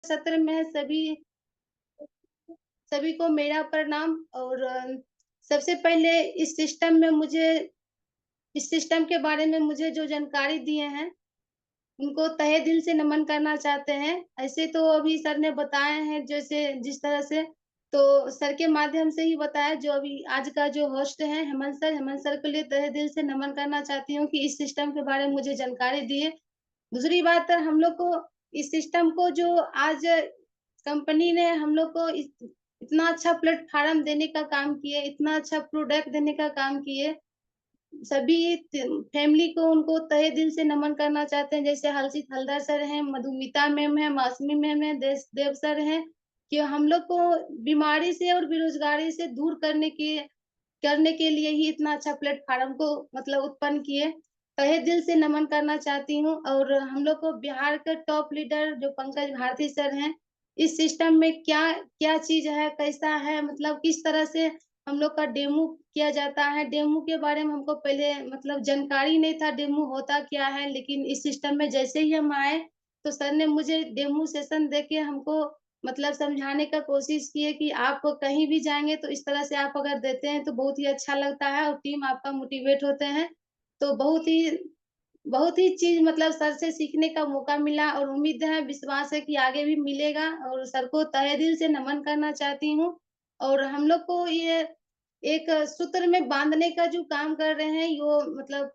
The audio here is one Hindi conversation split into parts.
सत्र में सभी सभी को मेरा प्रणाम। और सबसे पहले इस सिस्टम के बारे में मुझे जो जानकारी दिए हैं, उनको तहे दिल से नमन करना चाहते हैं। ऐसे तो अभी सर ने बताए हैं जैसे जिस तरह से, तो सर के माध्यम से ही बताया जो अभी आज का जो होस्ट है हेमंत सर के लिए तहे दिल से नमन करना चाहती हूँ कि इस सिस्टम के बारे में मुझे जानकारी दिए। दूसरी बात हम लोग को इस सिस्टम को जो आज कंपनी ने हम लोग को इतना अच्छा प्लेटफ़ॉर्म देने का काम किए, इतना अच्छा प्रोडक्ट देने का काम किए। सभी फैमिली को उनको तहे दिल से नमन करना चाहते हैं। जैसे हर्षित हल्दर सर हैं, मधुमिता मैम है, मासूमी मैम है, देव सर हैं, कि हम लोग को बीमारी से और बेरोज़गारी से दूर करने के लिए ही इतना अच्छा प्लेटफ़ॉर्म को मतलब उत्पन्न किए। तहे दिल से नमन करना चाहती हूँ। और हम लोग को बिहार के टॉप लीडर जो पंकज भारती सर हैं, इस सिस्टम में क्या चीज़ है, कैसा है, मतलब किस तरह से हम लोग का डेमो किया जाता है। डेमो के बारे में हमको पहले मतलब जानकारी नहीं था डेमो होता क्या है, लेकिन इस सिस्टम में जैसे ही हम आए, तो सर ने मुझे डेमो सेशन देके हमको मतलब समझाने का कोशिश किए कि आप कहीं भी जाएँगे तो इस तरह से आप अगर देते हैं तो बहुत ही अच्छा लगता है और टीम आपका मोटिवेट होते हैं। तो बहुत ही चीज़ मतलब सर से सीखने का मौका मिला और उम्मीद है, विश्वास है कि आगे भी मिलेगा। और सर को तहे दिल से नमन करना चाहती हूँ। और हम लोग को ये एक सूत्र में बाँधने का जो काम कर रहे हैं, यो मतलब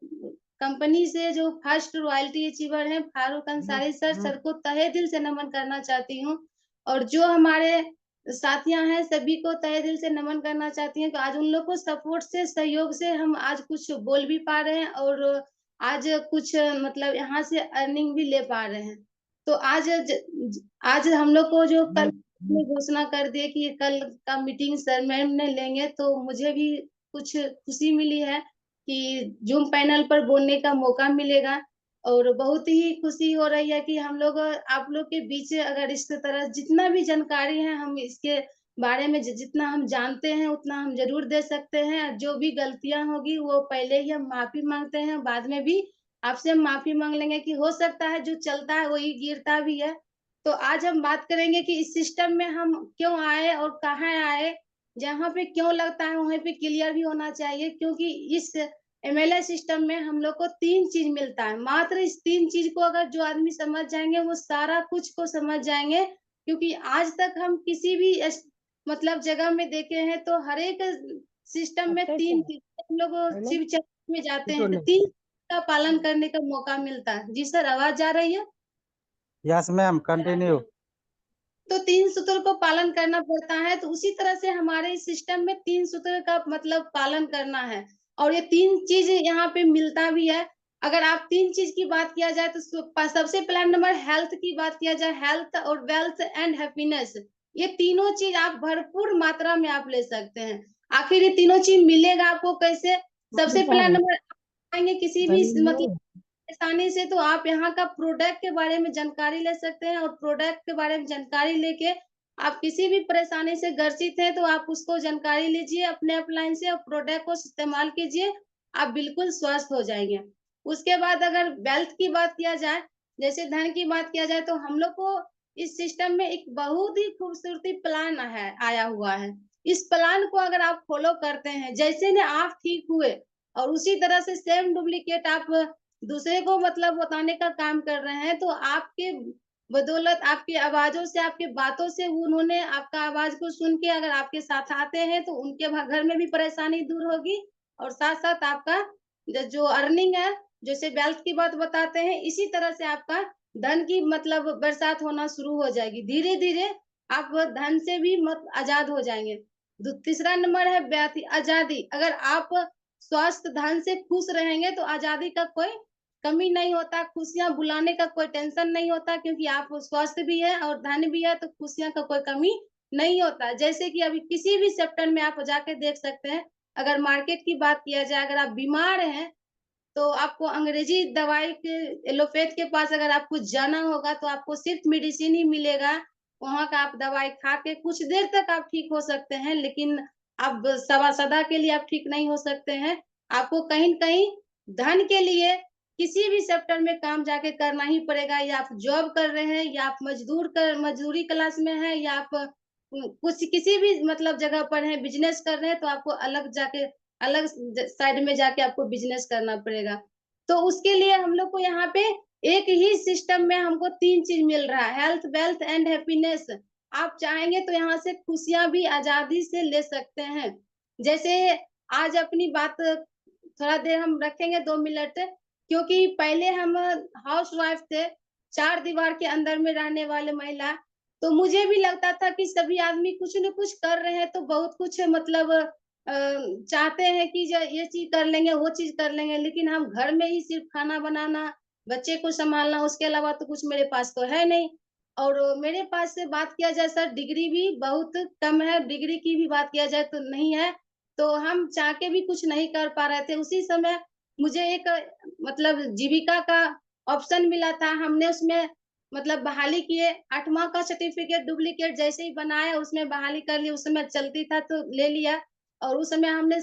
कंपनी से जो फर्स्ट रॉयल्टी अचीवर हैं फारूक अंसारी सर, सर को तहे दिल से नमन करना चाहती हूँ। और जो हमारे साथियाँ हैं, सभी को तहे दिल से नमन करना चाहती हूँ कि आज उन लोग को सपोर्ट से, सहयोग से हम आज कुछ बोल भी पा रहे हैं और आज कुछ मतलब यहाँ से अर्निंग भी ले पा रहे हैं। तो आज हम लोग को जो कल ने घोषणा कर दिए कि कल का मीटिंग सर मैम ने लेंगे, तो मुझे भी कुछ खुशी मिली है कि ज़ूम पैनल पर बोलने का मौका मिलेगा। और बहुत ही खुशी हो रही है कि हम लोग आप लोग के बीच अगर इस तरह जितना भी जानकारी है, हम इसके बारे में जितना हम जानते हैं उतना हम ज़रूर दे सकते हैं। जो भी गलतियाँ होगी वो पहले ही हम माफ़ी माँगते हैं, बाद में भी आपसे हम माफ़ी माँग लेंगे कि हो सकता है जो चलता है वही गिरता भी है। तो आज हम बात करेंगे कि इस सिस्टम में हम क्यों आए और कहाँ आए? जहाँ पे क्यों लगता है वहीं पे क्लियर भी होना चाहिए, क्योंकि इस एमएलए सिस्टम में हम लोग को 3 चीज़ मिलता है। मात्र इस 3 चीज़ को अगर जो आदमी समझ जाएँगे वो सारा कुछ को समझ जाएँगे, क्योंकि आज तक हम किसी भी मतलब जगह में देखे हैं तो हर एक सिस्टम में 3 चीज़ हम लोग शिव चर्च में जाते हैं तो 3 का पालन करने का मौका मिलता है। जी सर, आवाज़ आ रही है? Yes ma'am, continue. तो 3 सूत्र को पालन करना पड़ता है, तो उसी तरह से हमारे इस सिस्टम में 3 सूत्र का मतलब पालन करना है। और ये 3 चीज़ यहाँ पे मिलता भी है। अगर आप 3 चीज़ की बात किया जाए तो सबसे पहला नंबर हेल्थ की बात किया जाए, हेल्थ और वेल्थ एंड हैप्पीनेस, ये तीनों चीज़ आप भरपूर मात्रा में आप ले सकते हैं। आखिर ये तीनों चीज़ मिलेगा आपको कैसे? सबसे पहला नंबर आएँगे किसी भी मतलब आसानी से, तो आप यहाँ का प्रोडक्ट के बारे में जानकारी ले सकते हैं और प्रोडक्ट के बारे में जानकारी लेके आप किसी भी परेशानी से ग्रसित हैं, तो आप उसको जानकारी लीजिए अपने अपलाइन से और प्रोडक्ट को इस्तेमाल कीजिए, आप बिल्कुल स्वस्थ हो जाएँगे। उसके बाद अगर वेल्थ की बात किया जाए, जैसे धन की बात किया जाए, तो हम लोग को इस सिस्टम में एक बहुत ही खूबसूरती प्लान है आया हुआ है। इस प्लान को अगर आप फ़ॉलो करते हैं, जैसे ने आप ठीक हुए और उसी तरह से सेम डुप्लीकेट आप दूसरे को मतलब बताने का काम कर रहे हैं, तो आपके बदौलत आपकी आवाज़ों से, आपकी बातों से उन्होंने आपका आवाज़ को सुन के अगर आपके साथ आते हैं, तो उनके घर में भी परेशानी दूर होगी और साथ-साथ आपका जो अर्निंग है, जैसे वेल्थ की बात बताते हैं, इसी तरह से आपका धन की मतलब बरसात होना शुरू हो जाएगी। धीरे-धीरे आप धन से भी आज़ाद हो जाएँगे। तीसरा नंबर है आज़ादी। अगर आप स्वस्थ धन से खुश रहेंगे, तो आज़ादी का कोई कमी नहीं होता, खुशियाँ बुलाने का कोई टेंशन नहीं होता, क्योंकि आप स्वस्थ भी हैं और धन भी है, तो खुशियाँ का कोई कमी नहीं होता। जैसे कि अभी किसी भी सेक्टर में आप जाके देख सकते हैं, अगर मार्केट की बात किया जाए, अगर आप बीमार हैं, तो आपको अंग्रेज़ी दवाई के एलोपैथ के पास अगर आपको जाना होगा, तो आपको सिर्फ़ मेडिसिन ही मिलेगा। वहाँ का आप दवाई खा के कुछ देर तक आप ठीक हो सकते हैं, लेकिन अब सदा के लिए आप ठीक नहीं हो सकते हैं। आपको कहीं न कहीं धन के लिए किसी भी सेक्टर में काम जाके करना ही पड़ेगा, या आप जॉब कर रहे हैं, या आप मजदूरी क्लास में हैं, या आप कुछ किसी भी मतलब जगह पर हैं, बिज़नेस कर रहे हैं, तो आपको अलग साइड में जाके आपको बिज़नेस करना पड़ेगा। तो उसके लिए हम लोग को यहाँ पे एक ही सिस्टम में हमको 3 चीज़ मिल रहा है, हेल्थ, वेल्थ एंड हैप्पीनेस। आप चाहेंगे तो यहाँ से खुशियाँ भी आज़ादी से ले सकते हैं। जैसे आज अपनी बात थोड़ा देर हम रखेंगे 2 मिनट, क्योंकि पहले हम हाउसवाइफ थे, 4 दीवार के अंदर में रहने वाले महिला। तो मुझे भी लगता था कि सभी आदमी कुछ न कुछ कर रहे हैं, तो बहुत कुछ मतलब चाहते हैं कि ये चीज़ कर लेंगे, वो चीज़ कर लेंगे, लेकिन हम घर में ही सिर्फ़ खाना बनाना, बच्चे को सँभालना, उसके अलावा तो कुछ मेरे पास तो है नहीं। और मेरे पास से बात किया जाए सर, डिग्री भी बहुत कम है, डिग्री की भी बात किया जाए तो नहीं है। तो हम चाह के भी कुछ नहीं कर पा रहे थे। उसी समय मुझे एक मतलब जीविका का ऑप्शन मिला था, हमने उसमें मतलब बहाली किए, 8वाँ का सर्टिफ़िकेट डुप्लीकेट जैसे ही बनाया, उसमें बहाली कर ली, उस समय चलती था तो ले लिया। और उस समय हमने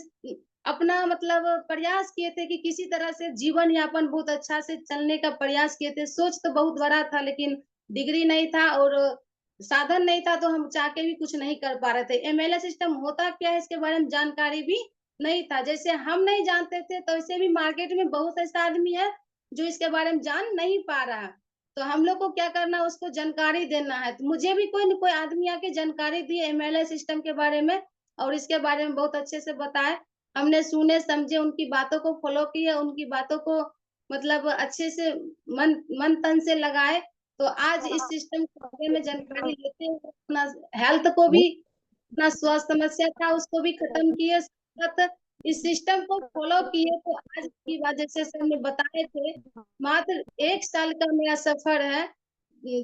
अपना मतलब प्रयास किए थे कि किसी तरह से जीवन यापन बहुत अच्छा से चलने का प्रयास किए थे। सोच तो बहुत बड़ा था, लेकिन डिग्री नहीं था और साधन नहीं था, तो हम चाह के भी कुछ नहीं कर पा रहे थे। एमएलए सिस्टम होता क्या है, इसके बारे में जानकारी भी नहीं था। जैसे हम नहीं जानते थे, तो ऐसे भी मार्केट में बहुत ऐसा आदमी है जो इसके बारे में जान नहीं पा रहा है। तो हम लोग को क्या करना है, उसको जानकारी देना है। तो मुझे भी कोई न कोई आदमी आके जानकारी दिए एमएलए सिस्टम के बारे में, और इसके बारे में बहुत अच्छे से बताए। हमने सुने, समझे, उनकी बातों को फ़ॉलो किए, उनकी बातों को मतलब अच्छे से मन तन से लगाए। तो आज इस सिस्टम के बारे में जानकारी लेते हुए अपना हेल्थ को भी, अपना स्वास्थ्य समस्या था उसको भी खत्म किए, साथ इस सिस्टम को फ़ॉलो किए। तो आज की बात जैसे सर ने बताए थे, मात्र 1 साल का मेरा सफ़र है।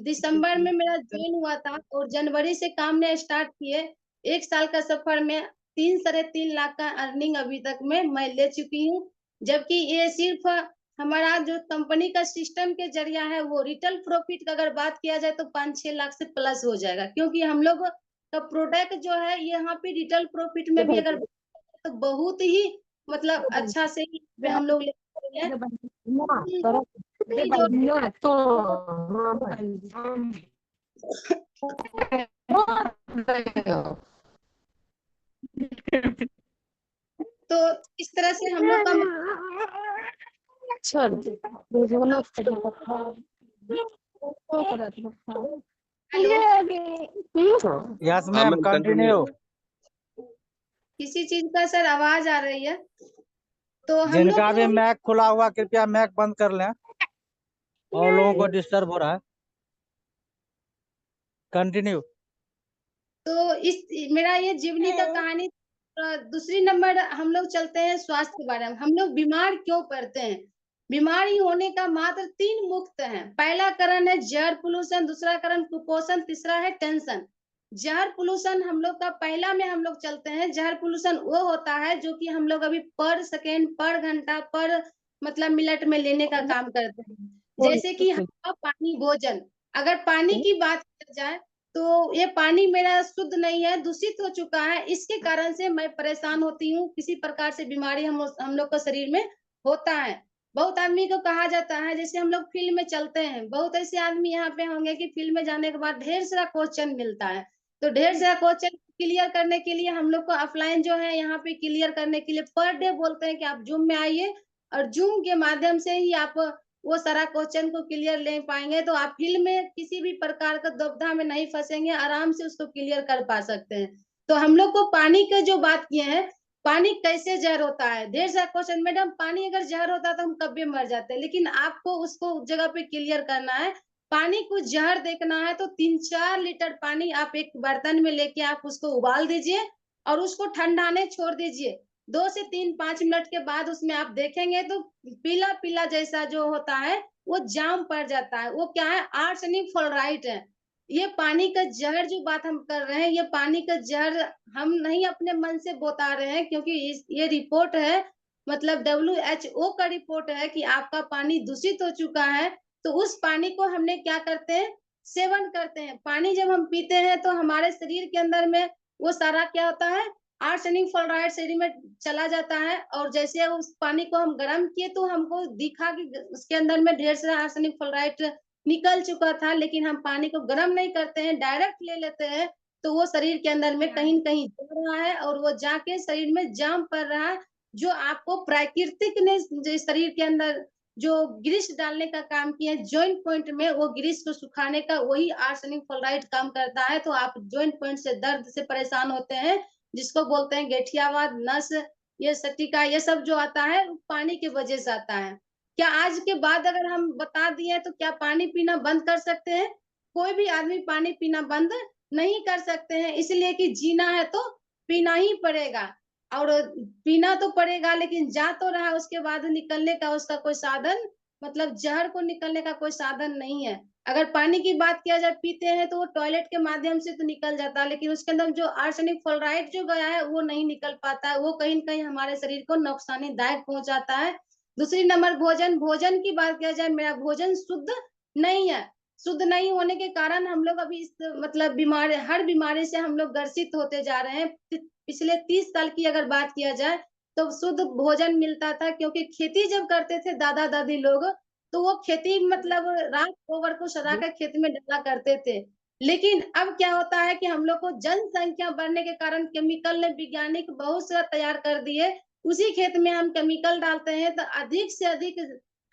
दिसंबर में मेरा जॉइन हुआ था और जनवरी से काम में स्टार्ट किए। 1 साल का सफ़र में 3 साढ़े 3 लाख का अर्निंग अभी तक में मैं ले चुकी हूँ। जबकि ये सिर्फ़ हमारा जो कंपनी का सिस्टम के ज़रिया है, वो रिटेल प्रॉफ़िट का अगर बात किया जाए तो 5-6 लाख से प्लस हो जाएगा। क्योंकि हम लोग का प्रोडक्ट जो है यहाँ पे रिटेल प्रॉफ़िट में भी अगर तो बहुत ही मतलब अच्छा से ही हम लोग लेते हैं। कि जो तो इस तरह से हम लोग का हेलो, Yes, हाँ ma'am. Ma'am continue. Continue. किसी चीज़ का सर आवाज़ आ रही है। तो हम लोग जिनका को भी हम मैक खुला हुआ कृपया मैक बंद कर लें और लोगों को डिस्टर्ब हो रहा है। कंटिन्यू। तो इस मेरा ये जीवनी का कहानी दूसरी नंबर हम लोग चलते हैं स्वास्थ्य के बारे में। हम लोग बीमार क्यों पड़ते हैं? बीमारी होने का मात्र 3 मुक्त हैं। पहला कारण है जहर पोल्यूशन, दूसरा कारण कुपोषण, तीसरा है टेंशन। जहर पोल्यूशन हम लोग का पहला में हम लोग चलते हैं। जहर पोल्यूशन वो होता है जो कि हम लोग अभी पर सेकंड, पर घंटा, पर मतलब मिनट में लेने का काम करते हैं। जैसे कि हवा, पानी, भोजन। अगर पानी की बात की जाए तो ये पानी मेरा शुद्ध नहीं है, दूषित हो चुका है। इसके कारण से मैं परेशान होती हूँ, किसी प्रकार से बीमारी हम लोग को शरीर में होता है। बहुत आदमी को कहा जाता है, जैसे हम लोग फील्ड में चलते हैं, बहुत ऐसे आदमी यहाँ पे होंगे कि फील्ड में जाने के बाद ढेर सारा क्वेश्चन मिलता है। तो ढेर सारा क्वेश्चन क्लियर करने के लिए हम लोग को ऑफलाइन जो है यहाँ पे क्लियर करने के लिए पर डे बोलते हैं कि आप ज़ूम में आइए, और ज़ूम के माध्यम से ही आप वो सारा क्वेश्चन को क्लियर ले पाएँगे, तो आप फील्ड में किसी भी प्रकार का दुविधा में नहीं फँसेंगे, आराम से उसको क्लियर कर पा सकते हैं। तो हम लोग को पानी का जो बात किए हैं, पानी कैसे ज़हर होता है? ढेर सारा क्वेश्चन, मैडम पानी अगर ज़हर होता तो हम कब भी मर जाते, लेकिन आपको उसको उस जगह पे क्लियर करना है। पानी को ज़हर देखना है तो 3-4 लीटर पानी आप एक बर्तन में लेके आप उसको उबाल दीजिए और उसको ठंडाने छोड़ दीजिए। 2 से 3-5 मिनट के बाद उसमें आप देखेंगे तो पीला-पीला जैसा जो होता है, वो जाम पड़ जाता है। वो क्या है? आर्सेनिक फ्लोराइड है। ये पानी का ज़हर जो बात हम कर रहे हैं, ये पानी का ज़हर हम नहीं अपने मन से बता रहे हैं, क्योंकि ये रिपोर्ट है, मतलब डब्ल्यूएचओ का रिपोर्ट है कि आपका पानी दूषित हो चुका है। तो उस पानी को हमने क्या करते हैं? सेवन करते हैं। पानी जब हम पीते हैं तो हमारे शरीर के अंदर में वो सारा क्या होता है? आर्सेनिक फ्लोराइड शरीर में चला जाता है और जैसे उस पानी को हम गर्म किए तो हमको दिखा कि उसके अंदर में ढेर सारा आर्सेनिक फ्लोराइड निकल चुका था, लेकिन हम पानी को गर्म नहीं करते हैं, डायरेक्ट ले लेते हैं, तो वो शरीर के अंदर में कहीं न कहीं जा रहा है और वो जाके शरीर में जाम पड़ रहा है, जो आपको प्राकृतिक ने जो शरीर के अंदर जो ग्रीस डालने का काम किया है, जॉइंट पॉइंट में वो ग्रीस को सुखाने का वही आर्सेनिक फ्लोराइड काम करता है, तो आप जॉइंट पॉइंट से दर्द से परेशान होते हैं, जिसको बोलते हैं गठियावाद, नस, ये सटिका, ये सब जो आता है, वो पानी की वजह से आता है। क्या आज के बाद अगर हम बता दिए तो क्या पानी पीना बंद कर सकते हैं? कोई भी आदमी पानी पीना बंद नहीं कर सकते हैं, इसलिए कि जीना है तो पीना ही पड़ेगा और पीना तो पड़ेगा लेकिन जा तो रहा है उसके बाद निकलने का उसका कोई साधन मतलब ज़हर को निकलने का कोई साधन नहीं है। अगर पानी की बात किया जाए पीते हैं तो वो टॉयलेट के माध्यम से तो निकल जाता है, लेकिन उसके अंदर जो आर्सेनिक फ्लोराइड जो गया है वो नहीं निकल पाता है, वो कहीं न कहीं हमारे शरीर को नुकसानदायक पहुँचाता है। दूसरी नंबर भोजन, भोजन की बात किया जाए मेरा भोजन शुद्ध नहीं है। शुद्ध नहीं होने के कारण हम लोग अभी इस मतलब हर बीमारी से हम लोग ग्रसित होते जा रहे हैं। पिछले 30 साल की अगर बात किया जाए, तो शुद्ध भोजन मिलता था क्योंकि खेती जब करते थे दादा-दादी लोग, तो वो खेती मतलब राख गोबर को सड़ा जी। कर खेत में डाला करते थे। लेकिन अब क्या होता है कि हम लोग को जनसंख्या बढ़ने के कारण केमिकल ने वैज्ञानिक बहुत सा तैयार कर दिए, उसी खेत में हम केमिकल डालते हैं तो अधिक से अधिक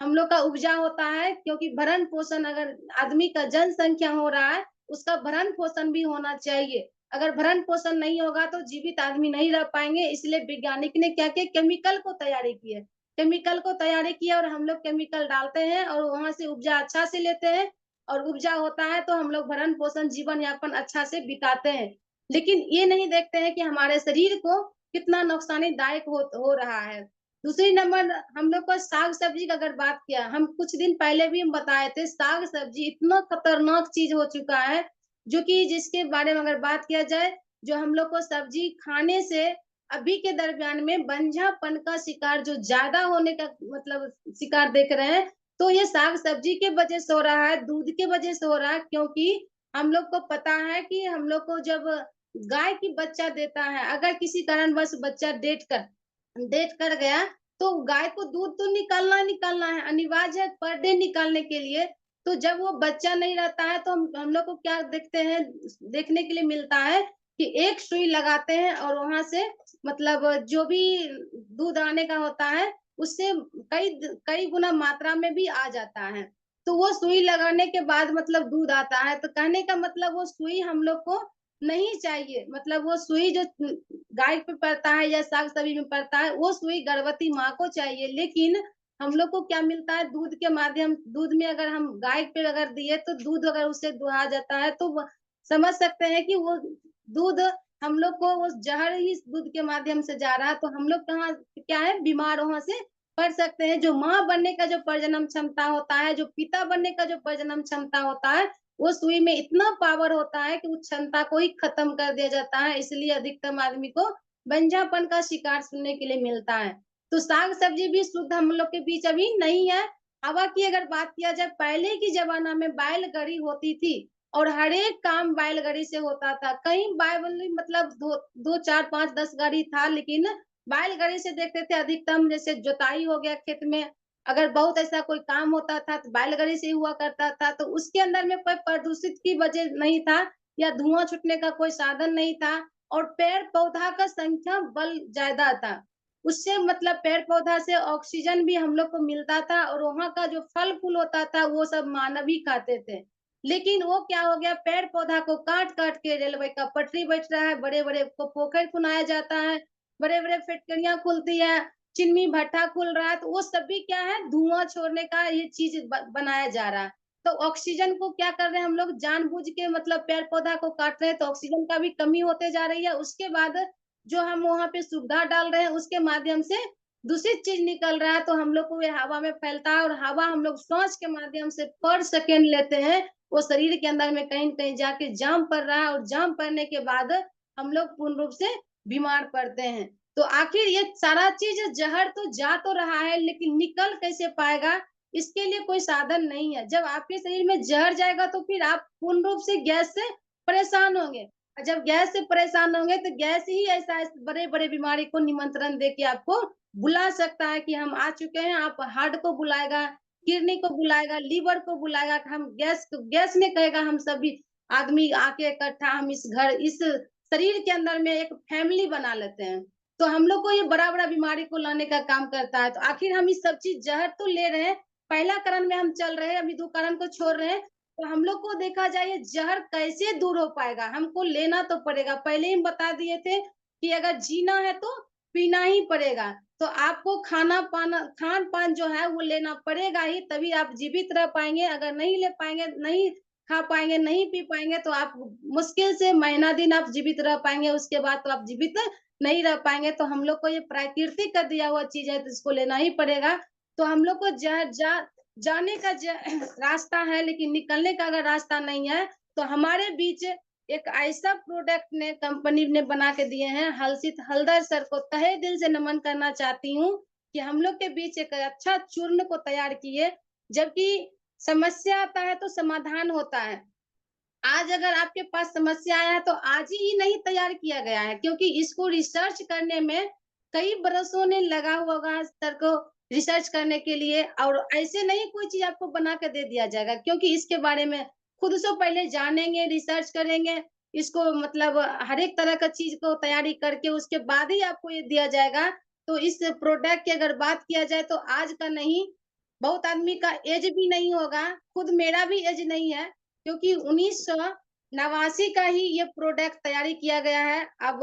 हम लोग का उपजा होता है क्योंकि भरण-पोषण अगर आदमी का जनसंख्या हो रहा है, उसका भरण-पोषण भी होना चाहिए। अगर भरण-पोषण नहीं होगा तो जीवित आदमी नहीं रह पाएँगे, इसलिए वैज्ञानिक ने क्या किया केमिकल को तैयारी की है। केमिकल को तैयारी किया और हम लोग केमिकल डालते हैं और वहाँ से उपजा अच्छा से लेते हैं और उपजा होता है तो हम लोग भरण-पोषण, जीवन-यापन अच्छा से बिताते हैं। लेकिन ये नहीं देखते हैं कि हमारे शरीर को कितना नुकसानदायक हो रहा है। दूसरी नंबर हम लोग को साग-सब्जी का अगर बात किया, हम कुछ दिन पहले भी हम बताए थे साग-सब्जी इतना खतरनाक चीज़ हो चुका है, जो कि जिसके बारे में अगर बात किया जाए, जो हम लोग को सब्जी खाने से अभी के दरमियान में बंझापन का शिकार जो ज़्यादा होने का मतलब शिकार देख रहे हैं, तो ये साग-सब्जी के वजह से हो रहा है, दूध के वजह से हो रहा है क्योंकि हम लोग को पता है कि हम लोग को जब गाय की बच्चा देता है, अगर किसी कारणवश बच्चा डेथ कर गया, तो गाय को दूध तो निकालना है, अनिवार्य है पर डे निकालने के लिए। तो जब वो बच्चा नहीं रहता है तो हम लोग को क्या देखते हैं देखने के लिए मिलता है कि एक सुई लगाते हैं और वहाँ से मतलब जो भी दूध आने का होता है, उससे कई गुना मात्रा में भी आ जाता है। तो वो सुई लगाने के बाद मतलब दूध आता है, तो कहने का मतलब वो सुई हम लोग को नहीं चाहिए। मतलब वो सुई जो गाय पे पड़ता है या साग-सब्जी में पड़ता है, वो सुई गर्भवती माँ को चाहिए। लेकिन हम लोग को क्या मिलता है दूध के माध्यम दूध में अगर हम गाय पे अगर दिए तो दूध अगर उससे दुहा जाता है तो व समझ सकते हैं कि वो दूध हम लोग को वो ज़हर ही दूध के माध्यम से जा रहा है, तो हम लोग कहाँ क्या है बीमार वहाँ से पड़ सकते हैं। जो माँ बनने का जो प्रजनन क्षमता होता है, जो पिता बनने का जो प्रजनन क्षमता होता है, वो सुई में इतना पावर होता है कि उस क्षमता को ही खत्म कर दिया जाता है, इसलिए अधिकतम आदमी को बंझापन का शिकार सुनने के लिए मिलता है। तो साग-सब्जी भी शुद्ध हम लोग के बीच अभी नहीं है। हवा की अगर बात किया जाए पहले के ज़माना में बैलगाड़ी होती थी और हर एक काम बैलगाड़ी से होता था। कहीं बैल मतलब 2 4 5 10 गाड़ी था लेकिन बैलगाड़ी से देखते थे अधिकतम जैसे जोताई हो गया खेत में, अगर बहुत ऐसा कोई काम होता था तो बैलगाड़ी से ही हुआ करता था, तो उसके अंदर में कोई प्रदूषित की वजह नहीं था या धुआँ छूटने का कोई साधन नहीं था और पेड़-पौधा का संख्या बल ज़्यादा था। उससे मतलब पेड़-पौधा से ऑक्सीजन भी हम लोग को मिलता था और वहाँ का जो फल-फूल होता था वो सब मानव ही खाते थे। लेकिन वो क्या हो गया पेड़-पौधा को काट-काट के रेलवे का पटरी बैठ रहा है, बड़े-बड़े पोखर खुनाया जाता है, बड़े-बड़े फैक्ट्रियाँ खुलती है, चिमनी भट्ठा खुल रहा है, तो वो सब भी क्या है धुआँ छोड़ने का ये चीज़ बनाया जा रहा है। तो ऑक्सीजन को क्या कर रहे हैं हम लोग जानबूझ के मतलब पेड़-पौधा को काट रहे हैं, तो ऑक्सीजन का भी कमी होते जा रही है। उसके बाद जो हम वहाँ पे सुविधा डाल रहे हैं, उसके माध्यम से दूषित चीज़ निकल रहा है, तो हम लोग को ये हवा में फैलता है और हवा हम लोग श्वास के माध्यम से पर सेकंड लेते हैं, वो शरीर के अंदर में कहीं न कहीं जाके जाम पड़ रहा है और जाम पड़ने के बाद हम लोग पूर्ण रूप से बीमार पड़ते हैं। तो आखिर ये सारा चीज़ ज़हर तो जा तो रहा है, लेकिन निकल कैसे पाएगा, इसके लिए कोई साधन नहीं है। जब आपके शरीर में ज़हर जाएगा, तो फिर आप पूर्ण रूप से गैस से परेशान होंगे। और जब गैस से परेशान होंगे तो गैस ही ऐसा बड़े-बड़े बीमारी को निमंत्रण दे के आपको बुला सकता है कि हम आ चुके हैं, आप हार्ट को बुलाएगा, किडनी को बुलाएगा, लीवर को बुलाएगा, हम गैस ने कहेगा हम सभी आदमी आके इकट्ठा हम इस शरीर के अंदर में एक फैमिली बना लेते हैं। तो हम लोग को ये बड़ा-बड़ा बीमारी को लाने का काम करता है। तो आखिर हम ये सब चीज़ ज़हर तो ले रहे हैं, पहला करण में हम चल रहे हैं, अभी 2 करण को छोड़ रहे हैं। तो हम लोग को देखा जाए ये ज़हर कैसे दूर हो पाएगा? हमको लेना तो पड़ेगा। पहले ही हम बता दिए थे कि अगर जीना है तो पीना ही पड़ेगा। तो आपको खान-पान जो है वो लेना पड़ेगा ही, तभी आप जीवित रह पाएँगे। अगर नहीं ले पाएँगे, नहीं खा पाएँगे, नहीं पी पाएँगे तो आप मुश्किल से महीना दिन आप जीवित रह पाएँगे, उसके बाद तो आप जीवित नहीं रह पाएँगे। तो हम लोग को ये प्राकृतिक का दिया हुआ चीज़ है तो इसको लेना ही पड़ेगा। तो हम लोग को ज जा जाने का रास्ता है लेकिन निकलने का अगर रास्ता नहीं है, तो हमारे बीच एक ऐसा प्रोडक्ट ने कंपनी ने बना के दिए हैं, हर्षित हल्दर सर को तहे दिल से नमन करना चाहती हूँ कि हम लोग के बीच एक अच्छा चूर्ण को तैयार किए, जबकि समस्या आता है तो समाधान होता है। आज अगर आपके पास समस्या आया है तो आज ही नहीं तैयार किया गया है क्योंकि इसको रिसर्च करने में कई बरसों ने लगा हुआ होगा सर को रिसर्च करने के लिए और ऐसे नहीं कोई चीज आपको बना के दे दिया जाएगा क्योंकि इसके बारे में खुद से पहले जानेंगे रिसर्च करेंगे इसको मतलब हर एक तरह का चीज को तैयारी करके उसके बाद ही आपको ये दिया जाएगा तो इस प्रोडक्ट की अगर बात किया जाए तो आज का नहीं बहुत आदमी का एज भी नहीं होगा खुद मेरा भी एज नहीं है क्योंकि 1989 का ही ये प्रोडक्ट तैयारी किया गया है। अब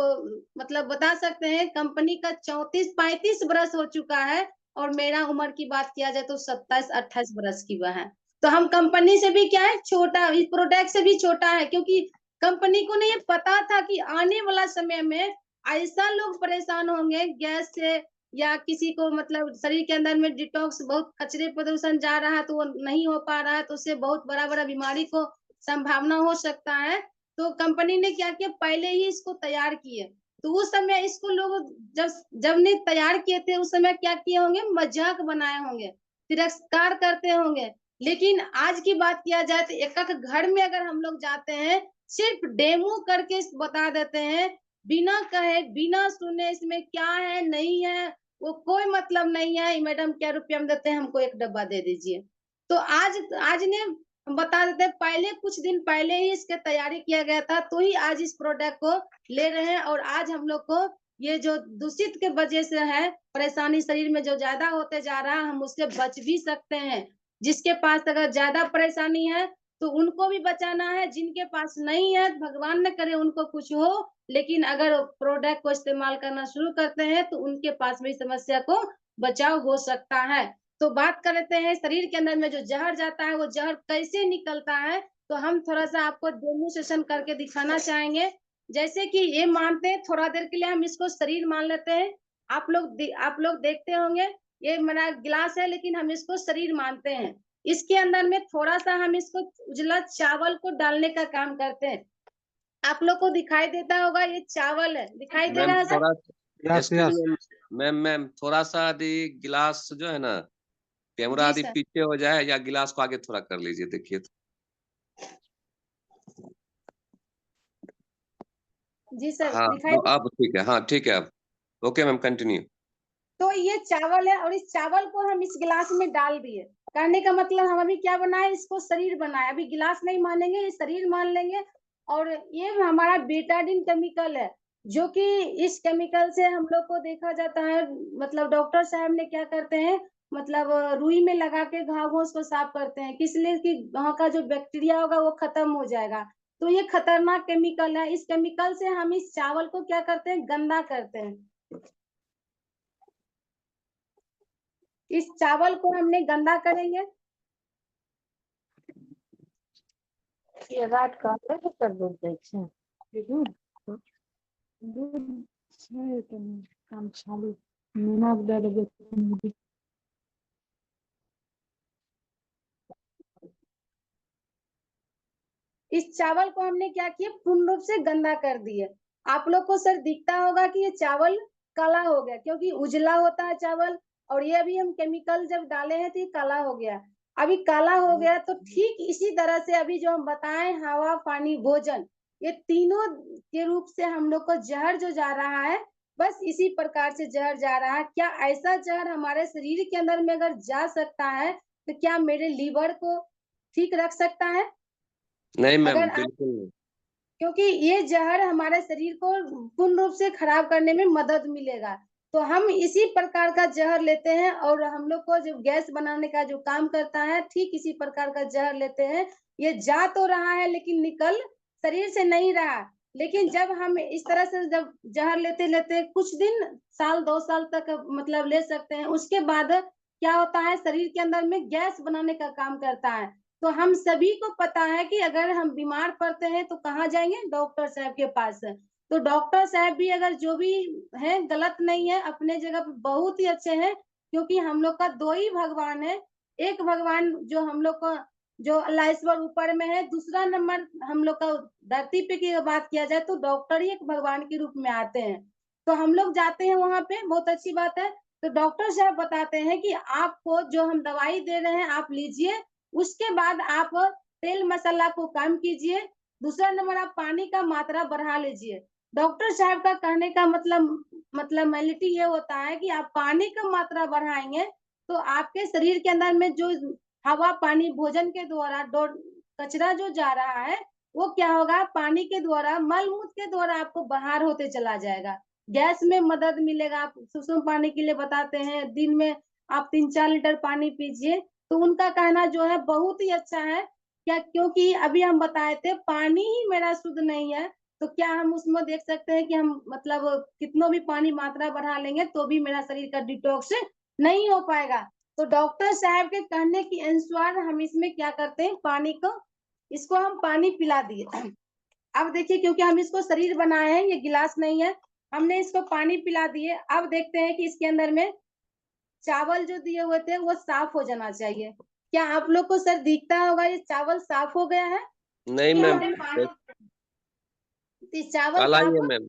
मतलब बता सकते हैं कंपनी का 34-35 बरस हो चुका है और मेरा उम्र की बात किया जाए तो 27-28 बरस की वह है। तो हम कंपनी से भी क्या है छोटा इस प्रोडक्ट से भी छोटा है क्योंकि कंपनी को नहीं ये पता था कि आने वाला समय में ऐसा लोग परेशान होंगे गैस से या किसी को मतलब शरीर के अंदर में डिटॉक्स बहुत कचरे प्रदूषण जा रहा है तो वो नहीं हो पा रहा है तो उससे बहुत बड़ा-बड़ा बीमारी को संभावना हो सकता है। तो कंपनी ने क्या किया पहले ही इसको तैयार किए। तो उस समय इसको लोग जब जब ने तैयार किए थे उस समय क्या किए होंगे मज़ाक बनाए होंगे, तिरस्कार करते होंगे। लेकिन आज की बात किया जाए तो एक-एक घर में अगर हम लोग जाते हैं, सिर्फ डेमो करके बता देते हैं, बिना कहे, बिना सुने इसमें क्या है, नहीं है, वो कोई मतलब नहीं है, मैडम क्या रुपया में देते हैं, हमको 1 डब्बा दे दीजिए। तो आज आज ने हम बता देते हैं, पहले कुछ दिन पहले ही इसकी तैयारी किया गया था, तो ही आज इस प्रोडक्ट को ले रहे हैं और आज हम लोग को ये जो दूषित के वजह से है, परेशानी शरीर में जो ज़्यादा होते जा रहा है, हम उससे बच भी सकते हैं। जिसके पास अगर ज़्यादा परेशानी है, तो उनको भी बचाना है, जिनके पास नहीं है, भगवान ना करे उनको कुछ हो, लेकिन अगर प्रोडक्ट को इस्तेमाल करना शुरू करते हैं, तो उनके पास भी समस्या को बचाव हो सकता है। तो बात कर लेते हैं शरीर के अंदर में जो ज़हर जाता है, वो ज़हर कैसे निकलता है? तो हम थोड़ा-सा आपको डेमोंस्ट्रेशन करके दिखाना चाहेंगे। जैसे कि ये मानते हैं थोड़ा देर के लिए हम इसको शरीर मान लेते हैं। आप लोग देखते होंगे, ये मेरा गिलास है लेकिन हम इसको शरीर मानते हैं। इसके अंदर में थोड़ा-सा हम इसको उजला चावल को डालने का काम करते हैं। आप लोग को दिखाई देता होगा ये चावल है, दिखाई दे मैम रहा है सर? थोड़ा yes excuse yes. Me ma'am थोड़ा-सा यदि गिलास जो है ना, कैमरा जी यदि सर। पीछे हो जाए या गिलास को आगे थोड़ा कर लीजिए देखिए तो। जी सर, हाँ, दिखाई दे अब ठीक है। हाँ, ठीक है अब। Okay ma'am continue. तो ये चावल है और इस चावल को हम इस गिलास में डाल दिए। कहने का मतलब हम अभी क्या बनाए इसको शरीर बनाए। अभी गिलास नहीं मानेंगे, ये शरीर मान लेंगे और ये हमारा बेटाडीन केमिकल है, जो कि इस केमिकल से हम लोग को देखा जाता है मतलब डॉक्टर साहब ने क्या करते हैं मतलब रुई में लगा के घावों को साफ करते हैं। किस लिए कि वहाँ का जो बैक्टीरिया होगा वो खत्म हो जाएगा। तो ये खतरनाक केमिकल है। इस केमिकल से हम इस चावल को क्या करते हैं गंदा करते हैं। इस चावल को हमने गंदा करेंगे। ये रात का कैसे कर दूध दै छै दूध दूध छै कनि काम चालू नमक दे देबै कनि। इस चावल को हमने क्या किया पूर्ण रूप से गंदा कर दिए। आप लोग को सर दिखता होगा कि ये चावल काला हो गया क्योंकि उजला होता है चावल और ये अभी हम केमिकल जब डाले हैं तो ये काला हो गया। अभी काला हो गया तो ठीक इसी तरह से अभी जो हम बताएं हवा पानी भोजन ये तीनों के रूप से हम लोग को जहर जो जा रहा है, बस इसी प्रकार से जहर जा रहा है। क्या ऐसा जहर हमारे शरीर के अंदर में अगर जा सकता है, तो क्या मेरे लीवर को ठीक रख सकता है? नहीं मैम, अगर आप बिल्कुल नहीं। क्योंकि ये जहर हमारे शरीर को पूर्ण रूप से खराब करने में मदद मिलेगा। तो हम इसी प्रकार का जहर लेते हैं और हम लोग को जो गैस बनाने का जो काम करता है, ठीक इसी प्रकार का जहर लेते हैं। ये जा तो रहा है लेकिन निकल शरीर से नहीं रहा। लेकिन जब हम इस तरह से जब जहर लेते-लेते कुछ दिन, साल 2 साल तक मतलब ले सकते हैं, उसके बाद क्या होता है शरीर के अंदर में गैस बनाने का काम करता है। तो हम सभी को पता है कि अगर हम बीमार पड़ते हैं तो कहाँ जाएंगे? डॉक्टर साहब के पास। तो डॉक्टर साहब भी अगर जो भी है गलत नहीं है, अपने जगह पे बहुत ही अच्छे हैं, क्योंकि हम लोग का 2 ही भगवान है। एक भगवान जो हम लोग को जो अल्लाह ईश्वर ऊपर में है, दूसरा नंबर हम लोग का धरती पे की बात किया जाए तो डॉक्टर ही एक भगवान के रूप में आते हैं। तो हम लोग जाते हैं वहाँ पे, बहुत अच्छी बात है। तो डॉक्टर साहब बताते हैं कि आपको जो हम दवाई दे रहे हैं आप लीजिए, उसके बाद आप तेल मसाला को कम कीजिए, दूसरा नंबर आप पानी का मात्रा बढ़ा लीजिए। डॉक्टर साहब का कहने का मतलब मेलिटी ये होता है कि आप पानी का मात्रा बढ़ाएँगे, तो आपके शरीर के अंदर में जो हवा, पानी, भोजन के द्वारा कचरा जो जा रहा है, वो क्या होगा पानी के द्वारा, मल-मूत्र के द्वारा आपको बाहर होते चला जाएगा। गैस में मदद मिलेगा, आप सुसुम पानी के लिए बताते हैं, दिन में आप 3-4 लीटर पानी पीजिए। तो उनका कहना जो है बहुत ही अच्छा है। क्या क्योंकि अभी हम बताए थे पानी ही मेरा शुद्ध नहीं है, तो क्या हम उसमें देख सकते हैं कि हम मतलब कितनो भी पानी मात्रा बढ़ा लेंगे तो भी मेरा शरीर का डिटॉक्स नहीं हो पाएगा। तो डॉक्टर साहब के कहने के अनुसार हम इसमें क्या करते हैं पानी को इसको हम पानी पिला दिए। अब देखिए क्योंकि हम इसको शरीर बनाए हैं, ये गिलास नहीं है, हमने इसको पानी पिला दिए। अब देखते हैं कि इसके अंदर में चावल जो दिए हुए थे वो साफ हो जाना चाहिए। क्या आप लोग को सर दिखता होगा ये चावल साफ हो गया है? नहीं कि मैम, हमने पानी चावल काला ही साफ है मैम।